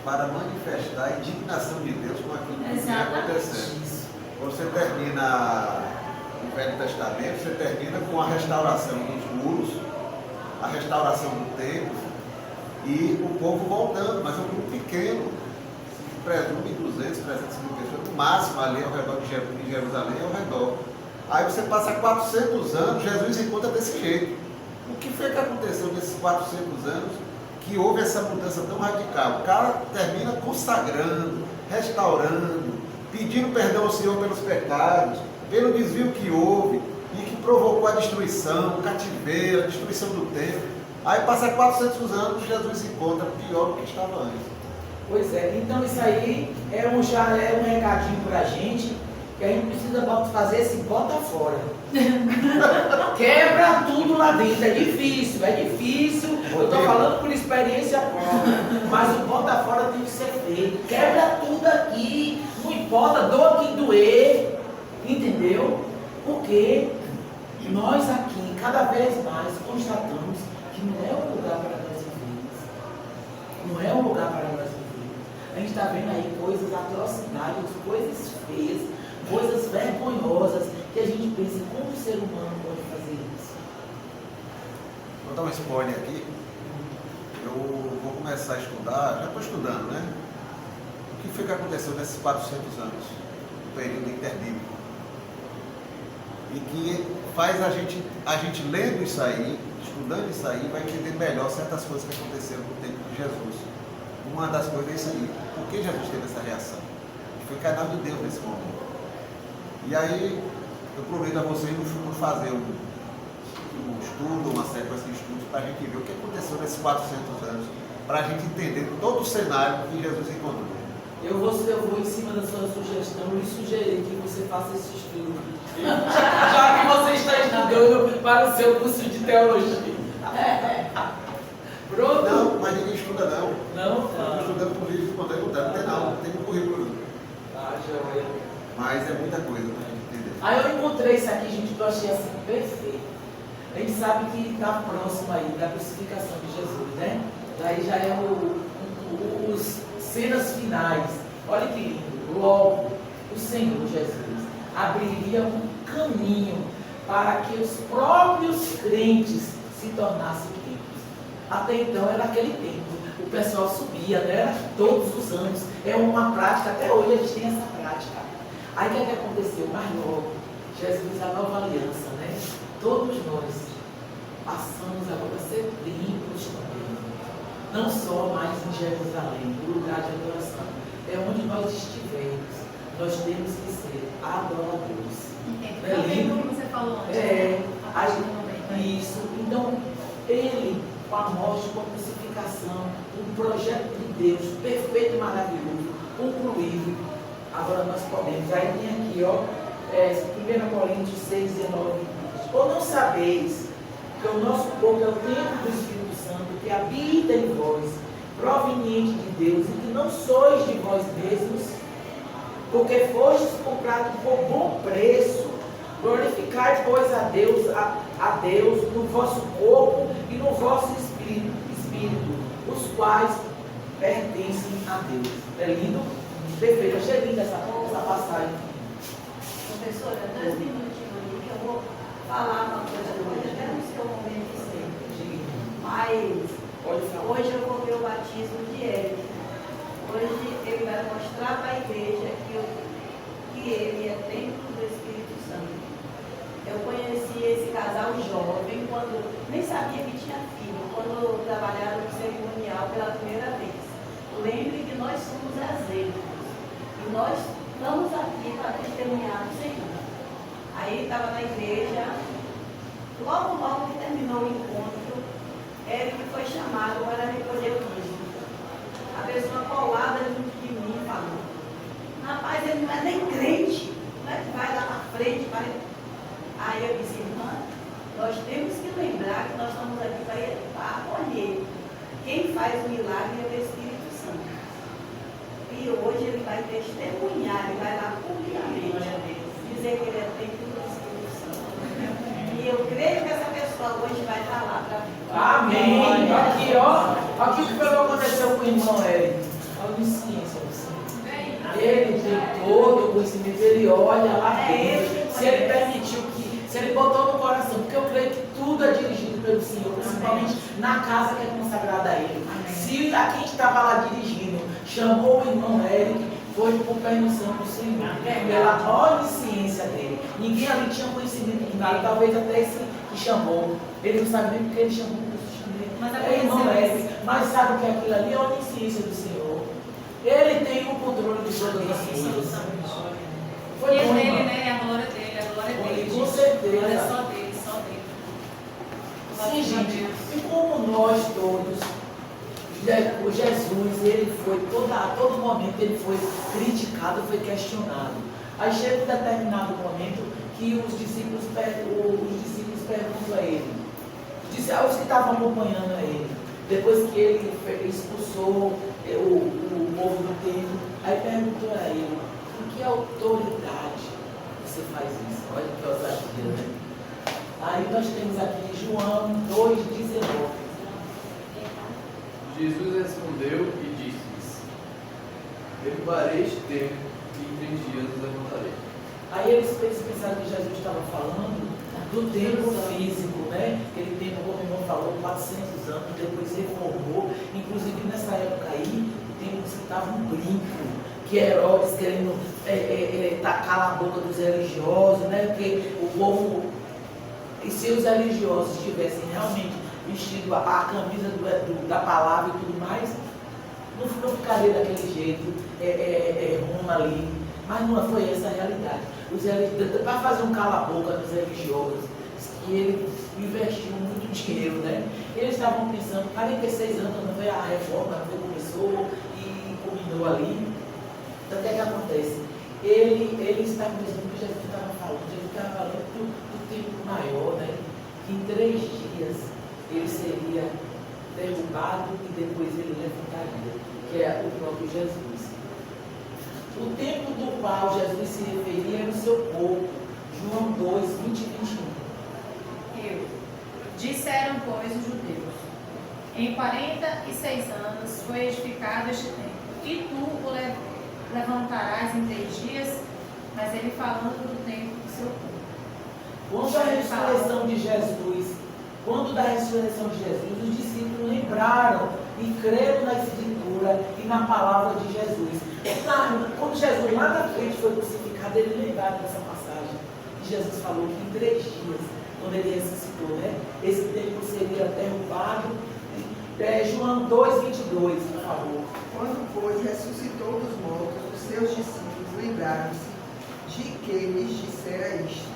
para manifestar a indignação de Deus com aquilo que vinha Exatamente. acontecendo. Quando você termina o Velho Testamento, você termina com a restauração dos muros, a restauração do templo e o povo voltando, mas é um grupo pequeno, se presume 200, 300 mil pessoas, no máximo ali ao redor de Jerusalém, ao redor. Aí você passa 400 anos, Jesus encontra desse jeito. O que foi que aconteceu nesses 400 anos que houve essa mudança tão radical? O cara termina consagrando, restaurando, pedindo perdão ao Senhor pelos pecados, pelo desvio que houve e que provocou a destruição, o cativeiro, a destruição do templo. Aí passa 400 anos, Jesus encontra pior do que estava antes. Pois é, então isso aí já é um recadinho para a gente, que a gente precisa fazer esse bota fora. Quebra tudo lá dentro, é difícil. Eu estou falando por experiência própria, mas o bota fora tem que ser feito. Quebra tudo aqui, não importa, doa quem doer, entendeu? Porque nós aqui, cada vez mais, constatamos que não é um lugar para nós vivermos. Não é um lugar para nós vivermos. A gente está vendo aí coisas, atrocidades, coisas feias, coisas vergonhosas, que a gente pensa, como o ser humano pode fazer isso? Vou dar um spoiler aqui. Eu vou começar a estudar, já estou estudando, né? que foi que aconteceu nesses 400 anos, no período interbíblico, e que faz a gente lendo isso aí, estudando isso aí, vai entender melhor certas coisas que aconteceram no tempo de Jesus. Uma das coisas é isso aí. Por que Jesus teve essa reação? Foi canal de Deus nesse momento. E aí, eu prometo a vocês no futuro fazer um estudo, uma sequência de estudos, para a gente ver o que aconteceu nesses 400 anos, para a gente entender todo o cenário que Jesus encontrou. Eu vou em cima da sua sugestão e sugerir que você faça esse estudo. Já que você está estudando para o seu curso de teologia. Pronto? Não, mas ninguém estuda não. Não? Estou estudando por livro de conta não tem não tem no currículo. Ah, joia. Mas é muita coisa para a gente entender. Aí eu encontrei isso aqui, gente, que eu achei assim perfeito. A gente sabe que está próximo aí da crucificação de Jesus, né? Daí já é os cenas finais. Olha que lindo. Logo, o Senhor Jesus abriria um caminho para que os próprios crentes se tornassem ricos. Até então era aquele tempo. O pessoal subia, né? Era todos os anos. É uma prática, até hoje a gente tem essa prática. Aí o que aconteceu? Mais logo, Jesus, a nova aliança, né? Todos nós passamos agora a ser limpos também. Não só mais em Jerusalém, o lugar de adoração. É onde nós estivermos. Nós temos que ser adoradores. É lindo como você falou antes. Isso. Então, ele, com a morte, com a crucificação, um projeto de Deus perfeito e maravilhoso, concluído. Agora nós podemos. Aí tem aqui, ó, 1 Coríntios 6, 19. Ou não sabeis que o nosso corpo é o templo do Espírito Santo, que habita em vós, proveniente de Deus, e que não sois de vós mesmos, porque fostes comprados por bom preço. Glorificai, pois, a Deus no vosso corpo e no vosso espírito, os quais pertencem a Deus. É lindo? Perfeito. Achei linda essa passagem. Professora, 2 minutinhos ali que eu vou falar uma coisa hoje, até no seu momento sempre. Mas hoje eu vou ver o batismo de Eric. Hoje ele vai mostrar para a igreja que ele é templo do Espírito Santo. Eu conheci esse casal jovem quando nem sabia que tinha filho, quando trabalharam no cerimonial pela primeira vez. Lembre que nós somos azedos e nós estamos aqui para testemunhar do Senhor. Aí estava na igreja, logo que terminou o encontro, Eric foi chamado para recolher o dízimo. A pessoa colada junto de mim falou: rapaz, ele não é nem crente, não é que vai lá na frente. Aí eu disse: irmã, nós temos que lembrar que nós estamos aqui para acolher. Quem faz o milagre é o Espírito Santo. E hoje ele vai testemunhar, ele vai lá publicamente dizer que ele é templo do Espírito Santo. E eu creio que essa pessoa hoje vai estar lá para vir. Amém. Aqui, ó. Aqui o que aconteceu com o irmão Eric. A onisciência do Senhor. Ele tem todo o conhecimento, ele olha lá dentro. Se ele permitiu se ele botou no coração, porque eu creio que tudo é dirigido pelo Senhor, principalmente na casa que é consagrada a Ele. Se a quem estava lá dirigindo chamou o irmão Eric, foi por permissão do Senhor, pela onisciência dele. Ninguém ali tinha conhecimento de nada, talvez até esse que chamou. Ele não sabe nem porque ele chamou o Mas é irmão Eric, mas sabe que aquilo ali é a onisciência do Senhor. Ele tem o controle de todas as coisas. Foi dele, né? A glória dele, a glória dele. Com certeza. Glória só dele, só dele. Sim, gente. E como nós todos, o Jesus, ele foi, a todo momento, ele foi criticado, foi questionado. Aí chega um determinado momento que os discípulos perguntam a ele. Os que estavam acompanhando a ele. Depois que ele expulsou o povo do templo, aí perguntou a ele: com que autoridade você faz isso? Olha que ousadia, né? Aí nós temos aqui João 2,19. Jesus respondeu e disse-lhes: derrubarei este templo e em 3 dias o levantarei. Aí eles pensaram que Jesus estava falando do templo físico, né? Aquele templo, como o irmão falou, 400 anos, depois reformou. Inclusive nessa época aí, o templo estava um brinco. que Herodes querendo calar a boca dos religiosos, né? Porque o povo, e se os religiosos tivessem realmente vestido a camisa da palavra e tudo mais, não ficaria daquele jeito, Roma ali. Mas não foi essa a realidade. Para fazer um cala-boca dos religiosos, que ele investiu muito dinheiro, né? Eles estavam pensando, 46 anos não foi a reforma, não foi, começou e culminou ali. Então o que é que acontece? Ele está pensando que Jesus estava falando, Jesus estava falando do tempo maior, né? Que em 3 dias ele seria derrubado e depois ele levantaria, que é o próprio Jesus. O tempo do qual Jesus se referia era o seu corpo. João 2, 20 e 21. Disseram, pois, os judeus: em 46 anos foi edificado este templo, e tu o levantarás em 3 dias? Mas ele falando do tempo do seu corpo. Quando da ressurreição de Jesus, os discípulos lembraram e creram na Escritura e na palavra de Jesus. Quando Jesus lá na frente foi crucificado, ele lembraram dessa passagem. Que Jesus falou que em 3 dias, quando ele ressuscitou, né? Esse templo seria derrubado. João 2, 22, por favor. Quando, pois, ressuscitou dos mortos, os seus discípulos lembraram-se de que lhes dissera isto,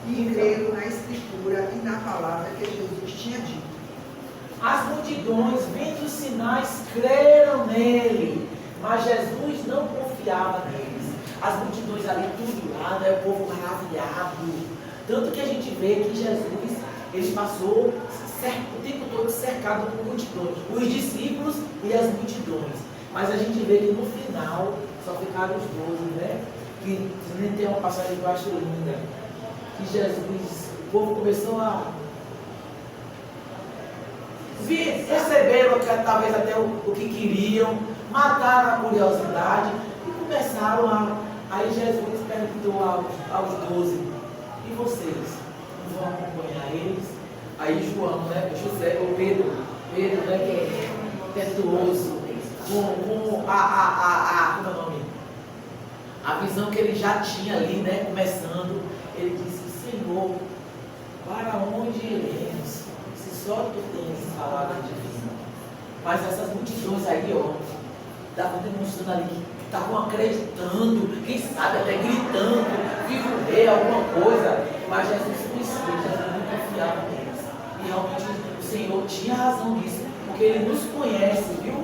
e creram na Escritura e na palavra que Jesus tinha dito. As multidões, vendo os sinais, creram nele, mas Jesus não confiava neles. As multidões ali, tudo lá, né? O povo maravilhado. Tanto que a gente vê que Jesus, ele passou o tempo todo cercado por multidões, os discípulos e as multidões. Mas a gente vê que no final só ficaram os 12, né? Que tem uma passagem que eu acho linda. Que Jesus, o povo começou a receberam talvez até o que queriam, mataram a curiosidade e começaram a. Aí Jesus perguntou aos 12: e vocês? Não vão acompanhar eles? Aí João, né? José, ou Pedro, né? Que é impetuoso, com como é o nome? A visão que ele já tinha ali, né? Começando, ele disse: Senhor, para onde iremos? Se só tu tens palavra divina. Mas essas multidões aí, ó, estavam demonstrando ali que estavam acreditando, quem sabe até gritando, viva o rei, alguma coisa. Mas Jesus conhecia, Jesus não confiava neles. E realmente o Senhor tinha razão disso, porque Ele nos conhece, viu?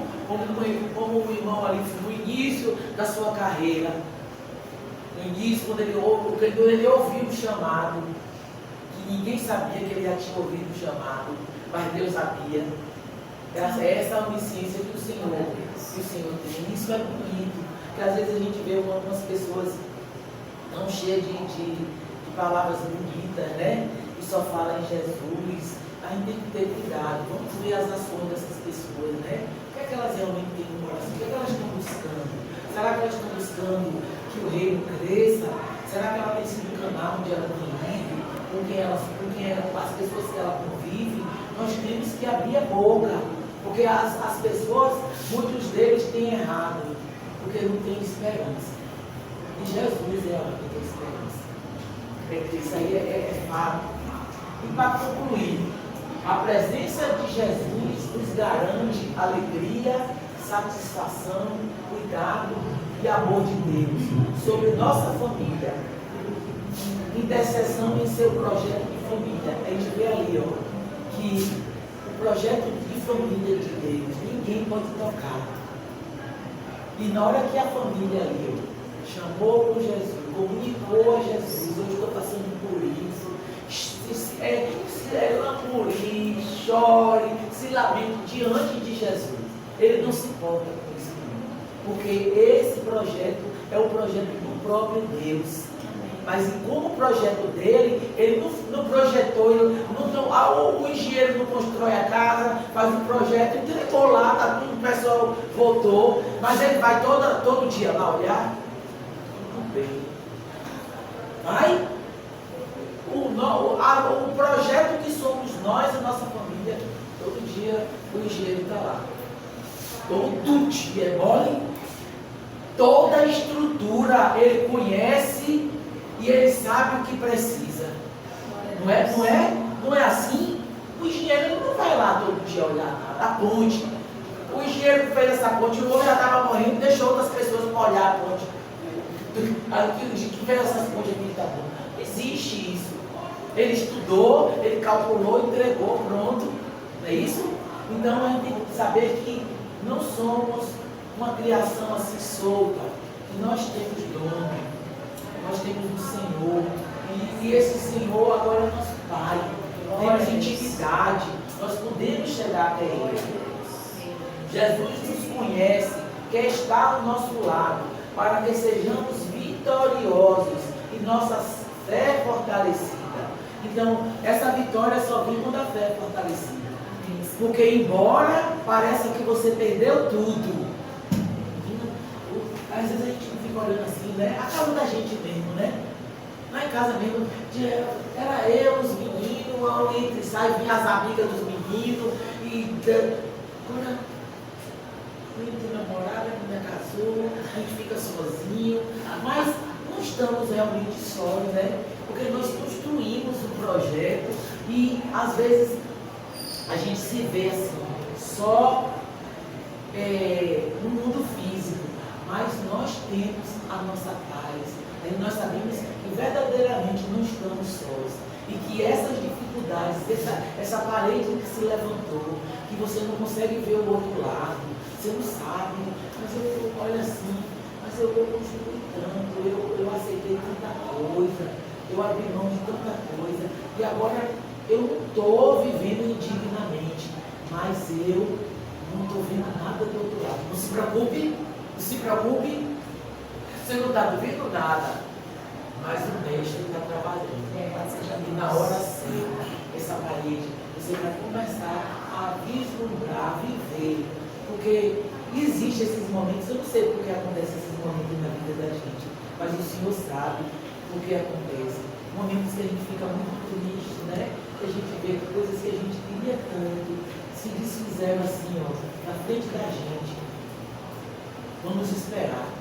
Como o irmão ali no início da sua carreira. No início, quando ele ouviu o chamado, que ninguém sabia que ele já tinha ouvido o chamado, mas Deus sabia. Graças a essa onisciência que o Senhor tem. Isso é bonito, porque às vezes a gente vê algumas pessoas tão cheias de palavras bonitas, né? E só fala em Jesus. A gente tem que ter cuidado. Vamos ver as ações dessas pessoas, né? O que é que elas realmente têm no coração? O que é que elas estão buscando? Será que elas estão buscando que o reino cresça? Será que ela tem sido o canal onde ela convive? Com as pessoas que ela convive? Nós temos que abrir a boca. Porque as pessoas, muitos deles têm errado. Porque não tem esperança. E Jesus é o que tem esperança. Isso aí é fato. E para concluir, a presença de Jesus nos garante alegria, satisfação, cuidado e amor de Deus sobre nossa família. Intercessão em seu projeto de família. A gente vê ali, ó, que o projeto de família de Deus, ninguém pode tocar. E na hora que a família ali chamou por Jesus, comunicou a Jesus: eu estou passando por isso, se lamure, chore, se lamente diante de Jesus. Ele não se importa com isso, não. Porque esse projeto é o projeto do próprio Deus. Mas como o projeto dele, ele não projetou, o engenheiro não constrói a casa, faz um projeto, entregou lá, tá tudo, o pessoal voltou, mas ele vai todo dia lá olhar? Tudo bem. Vai? O projeto que somos nós, a nossa família, todo dia o engenheiro está lá. Todo dia, é mole? toda a estrutura, ele conhece e ele sabe o que precisa. Não é assim? O engenheiro não vai lá todo dia olhar nada. A ponte. O engenheiro que fez essa ponte, o outro já estava morrendo, deixou outras pessoas para olhar a ponte. Que fez essas pontes aqui, tá bom. Não existe isso. Ele estudou, ele calculou, entregou, pronto. Não é isso? Então a gente tem que saber que não somos uma criação assim solta. Que nós temos dono. Nós temos um Senhor. E esse Senhor agora é nosso Pai. Temos intimidade. Nós podemos chegar até Ele. Jesus nos conhece, quer estar ao nosso lado, para que sejamos vitoriosos e nossa fé fortalecida. Então, essa vitória só vem quando a fé é fortalecida. Porque embora pareça que você perdeu tudo, às vezes a gente fica olhando assim, né? A casa da gente mesmo, né? Lá em casa mesmo, era eu, os meninos, entre e sai, vinha as amigas dos meninos, e agora eu tenho namorada, a menina casou, a gente fica sozinho, mas não estamos realmente sós, né? Porque nós construímos um projeto e às vezes a gente se vê assim, só no mundo físico, mas nós temos a nossa paz. E nós sabemos que verdadeiramente não estamos sós. E que essas dificuldades, essa parede que se levantou, que você não consegue ver o outro lado, você não sabe, mas eu olho assim, mas eu construí tanto, eu aceitei tanta coisa, eu abri mão de tanta coisa, e agora eu não estou vivendo indignamente, mas eu não estou vendo nada do outro lado. Não se preocupe, não se preocupe. Você não está vendo nada, mas o mestre está trabalhando. E na hora certa, essa parede, você vai começar a vislumbrar, a viver. Porque existem esses momentos, eu não sei por que acontecem esses momentos na vida da gente, mas o Senhor sabe por que acontece. Momentos que a gente fica muito triste, né? Que a gente vê coisas que a gente queria tanto, se desfizeram assim, ó, na frente da gente. Vamos esperar,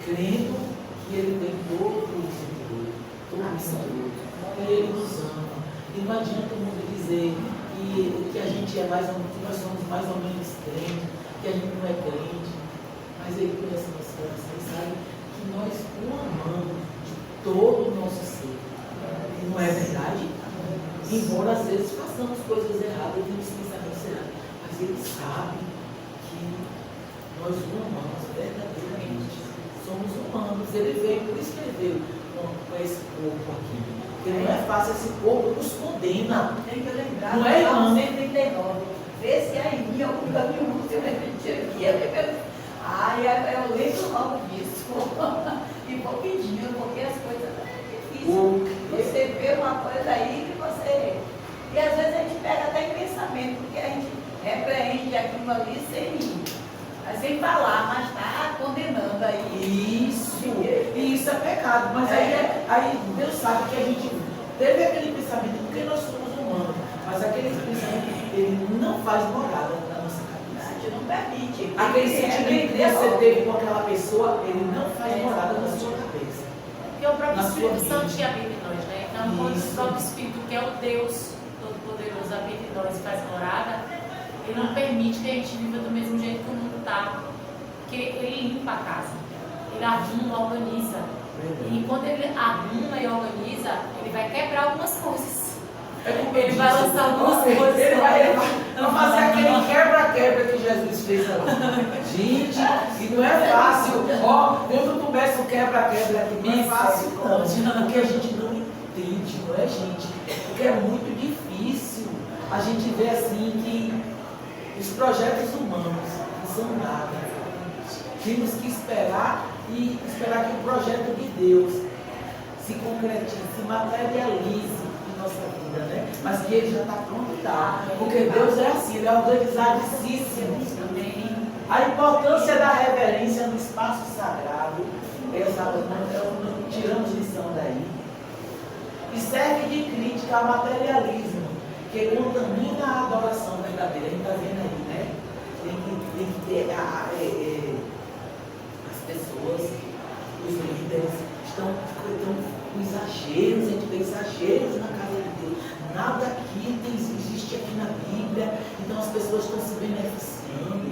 crendo que Ele tem todo o controle, todo absoluto, que Ele nos ama. E não adianta o mundo dizer que a gente é mais ou menos, que nós somos mais ou menos crentes, que a gente não é crente, mas Ele conhece nosso coração e sabe que nós o amamos de todo o nosso ser. E não é verdade? Embora às vezes façamos coisas erradas e temos pensamentos errados, mas Ele sabe que nós o amamos verdadeiramente. Somos humanos. Ele veio, por isso que Ele veio com esse corpo aqui. Porque não é fácil, esse corpo nos condena. Tem que lembrar, não é, irmão? 139. Vê se há em mim algum caminho que eu repetir aqui. Eu lembro logo disso. E vou pedindo, porque as coisas é difíceis. Você vê uma coisa aí que você. E às vezes a gente pega até em pensamento, porque a gente repreende aquilo ali sem falar, mas está condenando aí. Isso é pecado. Mas aí Deus sabe que a gente teve aquele pensamento, porque nós somos humanos. Mas aquele pensamento, ele não faz morada na nossa cabeça. A gente não permite. Aquele sentimento que você teve com aquela pessoa, ele não faz morada na sua cabeça. Porque o próprio Espírito Santo te habita em nós, né? Então, quando o próprio Espírito, que é o Deus Todo-Poderoso, habita em nós e faz morada, Ele não permite que a gente viva do mesmo jeito que o mundo está. Porque Ele limpa a casa, Ele arruma, organiza. E quando Ele arruma e organiza, Ele vai quebrar algumas coisas. Ele vai lançar algumas coisas. Ele vai fazer aquele quebra-quebra que Jesus fez ali. Gente, e não é fácil. Ó, quando começa o quebra-quebra aqui, não é fácil não. Porque a gente não entende, não é, gente? Porque é muito difícil a gente ver assim que os projetos humanos não são nada. Temos que esperar e esperar que o projeto de Deus se concretize, se materialize em nossa vida, né? Mas que Ele já está pronto, tá? Porque Deus é assim, Ele é organizadíssimo. A importância da reverência no espaço sagrado, tiramos lição daí. E serve de crítica ao materialismo, que contamina a adoração verdadeira. A gente está vendo aí, né? Tem que ter pessoas, os líderes, estão com exageros, a gente vê exageros na casa de Deus. Nada aqui existe aqui na Bíblia, então as pessoas estão se beneficiando,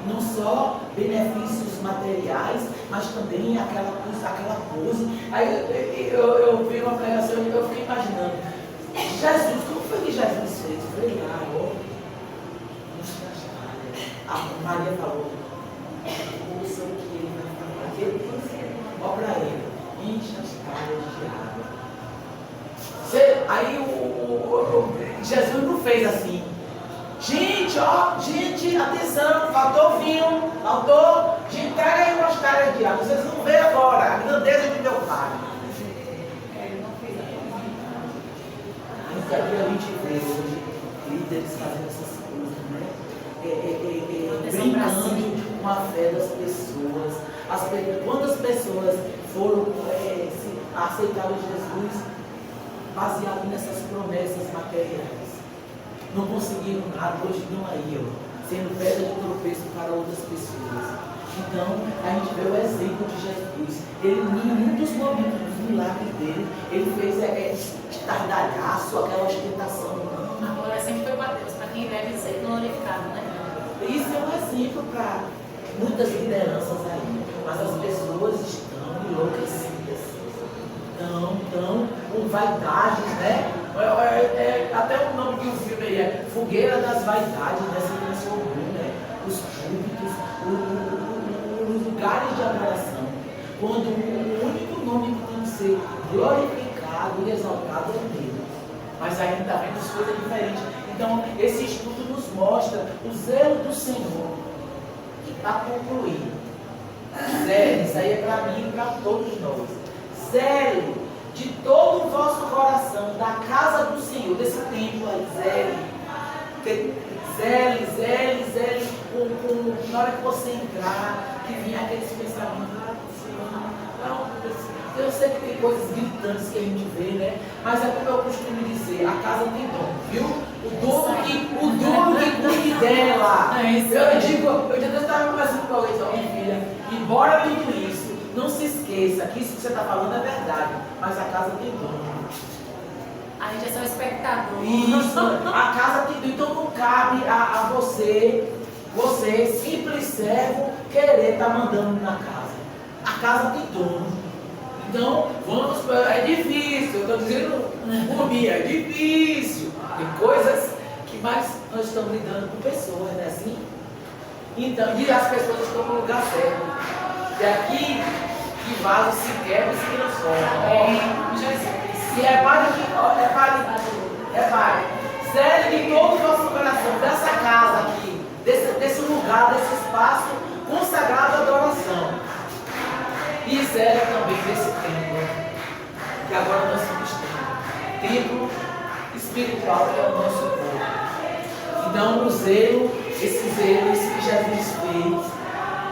não só benefícios materiais, mas também aquela pose. Aí eu vi uma pregação e eu fiquei imaginando, Jesus, como foi que Jesus fez? Eu falei, a Maria falou, ouça o que ele vai falar. Olha para ele, enche as calhas de água. Aí Jesus não fez assim. Gente, atenção, faltou vinho, gente, pega aí umas calhas de água. Vocês não veem agora a grandeza de meu Pai. Ele não fez Isso aqui a gente vê hoje, líderes fazendo essas coisas, né? Brincando com a fé das pessoas. Quantas pessoas foram aceitaram Jesus baseado nessas promessas materiais? Não conseguiram nada, hoje não aí, sendo pedra de tropeço para outras pessoas. Então, a gente vê o exemplo de Jesus. Ele, em muitos momentos dos milagres dele, ele fez estardalhaço, aquela ostentação. Agora sempre foi para Deus, para quem deve ser glorificado, né? Isso é um exemplo para muitas lideranças aí. Mas as pessoas estão enlouquecidas. Estão com vaidades, né? Até o nome que o filme aí é Fogueira das Vaidades, né? Se transformou, né? Os púlpitos, os lugares de adoração. Quando o único nome que tem que ser glorificado e exaltado é Deus. Mas ainda está vendo as coisas diferentes. Então, esse estudo nos mostra o zelo do Senhor. E para concluir, zelo, isso aí é para mim e para todos nós. Zelo de todo o vosso coração, da casa do Senhor, desse templo aí, zele, na hora que você entrar, que vinha aqueles pensamentos, eu sei que tem coisas gritantes que a gente vê, né? Mas é como eu costumo dizer, a casa tem dono, viu? O dono que cuide dela. Eu estava conversando com alguém, minha filha, embora tudo isso, não se esqueça que isso que você está falando é verdade, mas a casa tem dono. A gente é só espectador. Isso, a casa tem dono, então não cabe a você, simples servo, querer estar mandando na casa. A casa tem dono. Então, é difícil, eu estou dizendo por mim, é difícil. Tem coisas que mais nós estamos lidando com pessoas, né? Assim? Então, e as pessoas estão no lugar certo. E aqui que vaso se quebra e se transforma. Se é para zele de todo o nosso coração, dessa casa aqui, desse lugar, desse espaço consagrado à adoração. E zele também desse templo, que agora nós somos templo espiritual, que é o nosso corpo. Então, o zelo, esse zelo, isso que Jesus fez,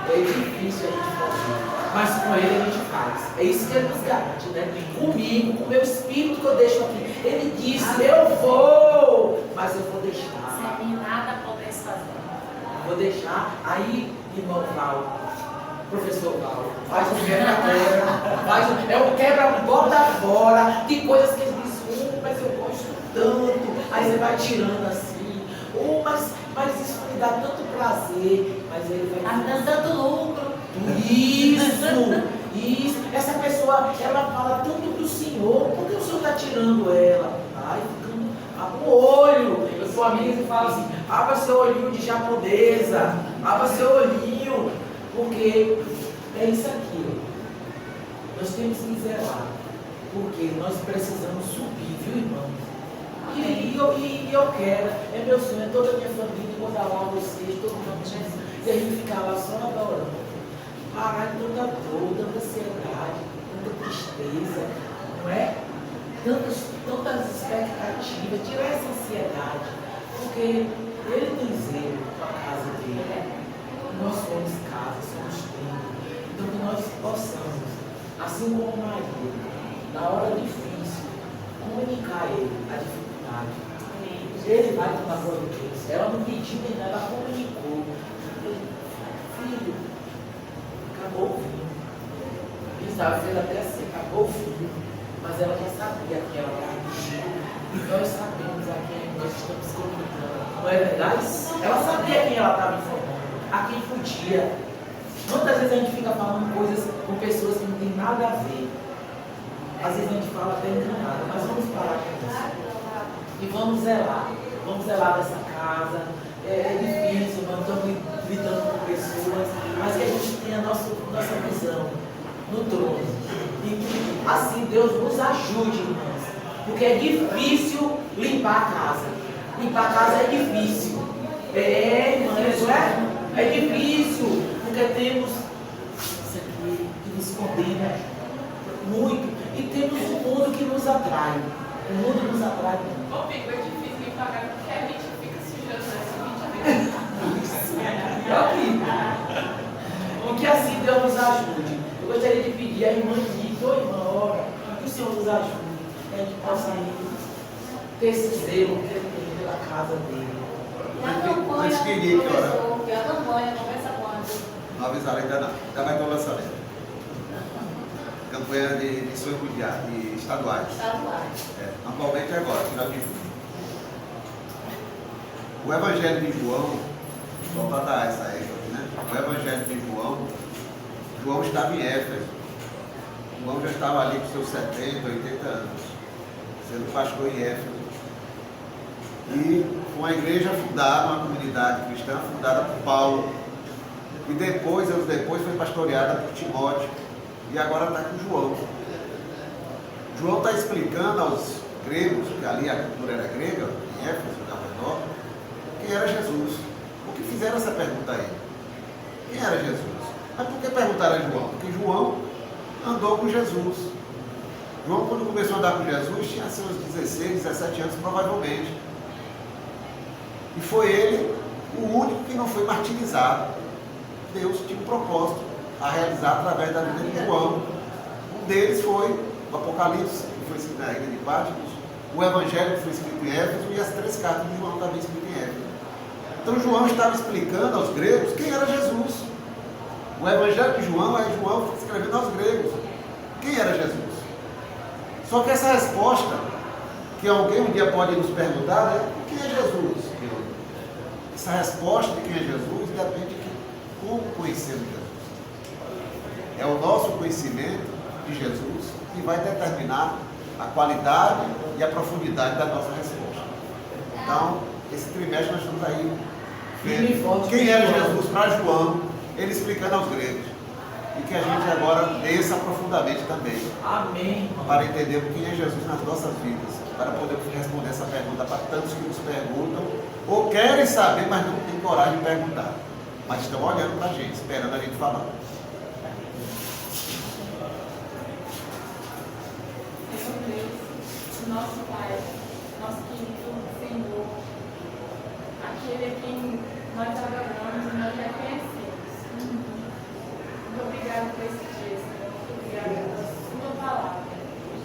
é difícil a gente fazer. Mas com ele a gente faz. É isso que ele nos garante, né? Comigo, com o meu espírito que eu deixo aqui. Ele disse, eu vou, mas eu vou deixar. Sem mim nada podes fazer. Vou deixar. Aí, irmão Val, professor Val, faz o quebra-quebra, é o quebra, bota fora. Tem coisas que ele diz, mas eu gosto tanto. Aí você vai tirando assim. Mas isso me dá tanto prazer. Mas ele vai dando tanto lucro. Isso. Essa pessoa, ela fala tanto do Senhor. Por que o Senhor está tirando ela? Ai, ficando o olho. Eu sou amiga e falo assim, abra seu olhinho de japonesa. Abra seu olhinho. Porque é isso aqui. Nós temos que zelar. Porque nós precisamos subir, viu, irmão? E eu quero, é meu sonho, é toda a minha família, encontrar lá vocês, todo mundo Jesus. E a gente ficar lá só adorando. Parar de tanta dor, tanta ansiedade, tanta tristeza, não é? Tantas expectativas, tirar essa ansiedade, porque ele tem zelo com a casa dele. Nós somos casa, somos templo. Então que nós possamos, assim como Maria, na hora difícil, comunicar a ele a dificuldade. Ele vai tomar providência. Ela não pediu nem nada, ela comunicou. Filho, acabou o vinho. Isabel fez até assim, acabou o vinho, mas ela já sabia que ela estava. E nós sabemos a quem nós estamos comunicando. Não é verdade? Ela sabia quem ela estava informando, a quem podia. Muitas vezes a gente fica falando coisas com pessoas que não tem nada a ver. Às vezes a gente fala até enganado, mas vamos parar com isso. E vamos zelar dessa casa. É difícil, nós estamos lidando com pessoas, mas que a gente tenha a nossa visão no trono. E que assim Deus nos ajude, irmãos. Porque é difícil limpar a casa. Limpar a casa é difícil. Irmãos, é difícil. Porque temos isso aqui que nos condena muito. E temos um mundo que nos atrai. O mundo nos atrai muito. Ô, Pico, é difícil me pagar porque a gente fica sujando essa vida. É horrível. Porque assim Deus nos ajude. Eu gostaria de pedir a irmã Dita, irmã, ora, que o Senhor nos ajude. Que a gente possa ter esse zelo que ele tem pela casa dele. E a campanha Antes de ir, que hora? começou, que a campanha começa quando? Não avisaram ainda não. Já vai ter o lançamento. Campanha de missões mundiais, de estaduais. Estaduais. Normalmente é agora, final de julho. O Evangelho de João, só para dar essa ênfase, né? O Evangelho de João estava em Éfeso. João já estava ali com seus 70, 80 anos, sendo pastor em Éfeso. E uma igreja fundada, uma comunidade cristã fundada por Paulo. E depois, anos depois, foi pastoreada por Timóteo. E agora está com João. João está explicando aos gregos, que ali a cultura era grega, em Éfeso, ao redor, quem era Jesus. Por que fizeram essa pergunta aí? Quem era Jesus? Mas por que perguntaram a João? Porque João andou com Jesus. João, quando começou a andar com Jesus, tinha seus 16, 17 anos, provavelmente. E foi ele o único que não foi martirizado. Deus tinha um propósito a realizar através da vida de João. Um deles foi o Apocalipse, que foi escrito na ilha de Patmos, o Evangelho, que foi escrito em Éfeso, e as 3 cartas de João também escritas em Éfeso. Então João estava explicando aos gregos quem era Jesus. O Evangelho de João é João escrevendo aos gregos quem era Jesus. Só que essa resposta, que alguém um dia pode nos perguntar, é quem é Jesus? Essa resposta de quem é Jesus depende de como conhecemos Jesus. É o nosso conhecimento de Jesus que vai determinar a qualidade e a profundidade da nossa resposta. Então, esse trimestre nós estamos aí vendo quem era Jesus para João, ele explicando aos gregos. E que a gente agora desça profundamente também. Amém. Para entender quem é Jesus nas nossas vidas. Para poder responder essa pergunta para tantos que nos perguntam, ou querem saber, mas não têm coragem de perguntar. Mas estão olhando para a gente, esperando a gente falar. Senhor Deus, nosso Pai, nosso querido Senhor, aquele a quem nós adoramos e nós reconhecemos. Muito obrigada por esse dia, Senhor. Muito obrigada pela sua palavra,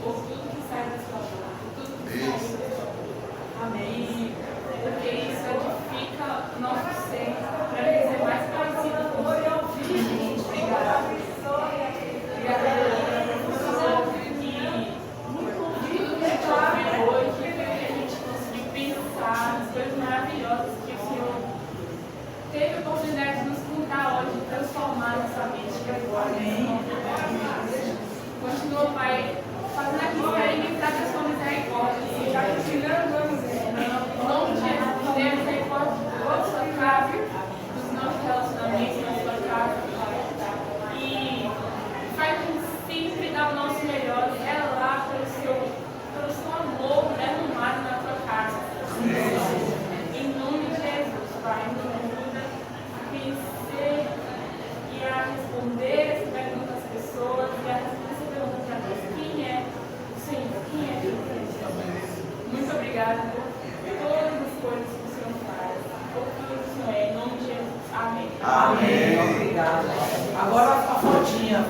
por tudo que sai da sua boca, por tudo que sai da sua boca. Amém. Porque isso edifica o nosso ser para ele ser mais parecido com o Senhor. Obrigada. Obrigada pela professora que tudo que a gente ouviu hoje, que a gente conseguiu pensar nas coisas maravilhosas que o Senhor teve a oportunidade de nos contar hoje, de transformar nossa mente. Amém. Continua, Pai, fazendo aqui experimentar da sua misericórdia. Em nome de Jesus, tenha misericórdia da sua casa, dos nossos relacionamentos na sua casa, Pai. E faz sempre dar o nosso melhor, zelar pelo seu amor derramado na tua casa. Em nome de Jesus, Pai, nos ajuda a vencer e a responder essa pergunta às pessoas e a responder essa pergunta para Deus. Quem é o Senhor? Quem é Jesus? Muito obrigada por todas as coisas que o Senhor faz, por tudo que o Senhor é. Em nome de Jesus. Amém. Amém. Obrigado. Agora a fotinha.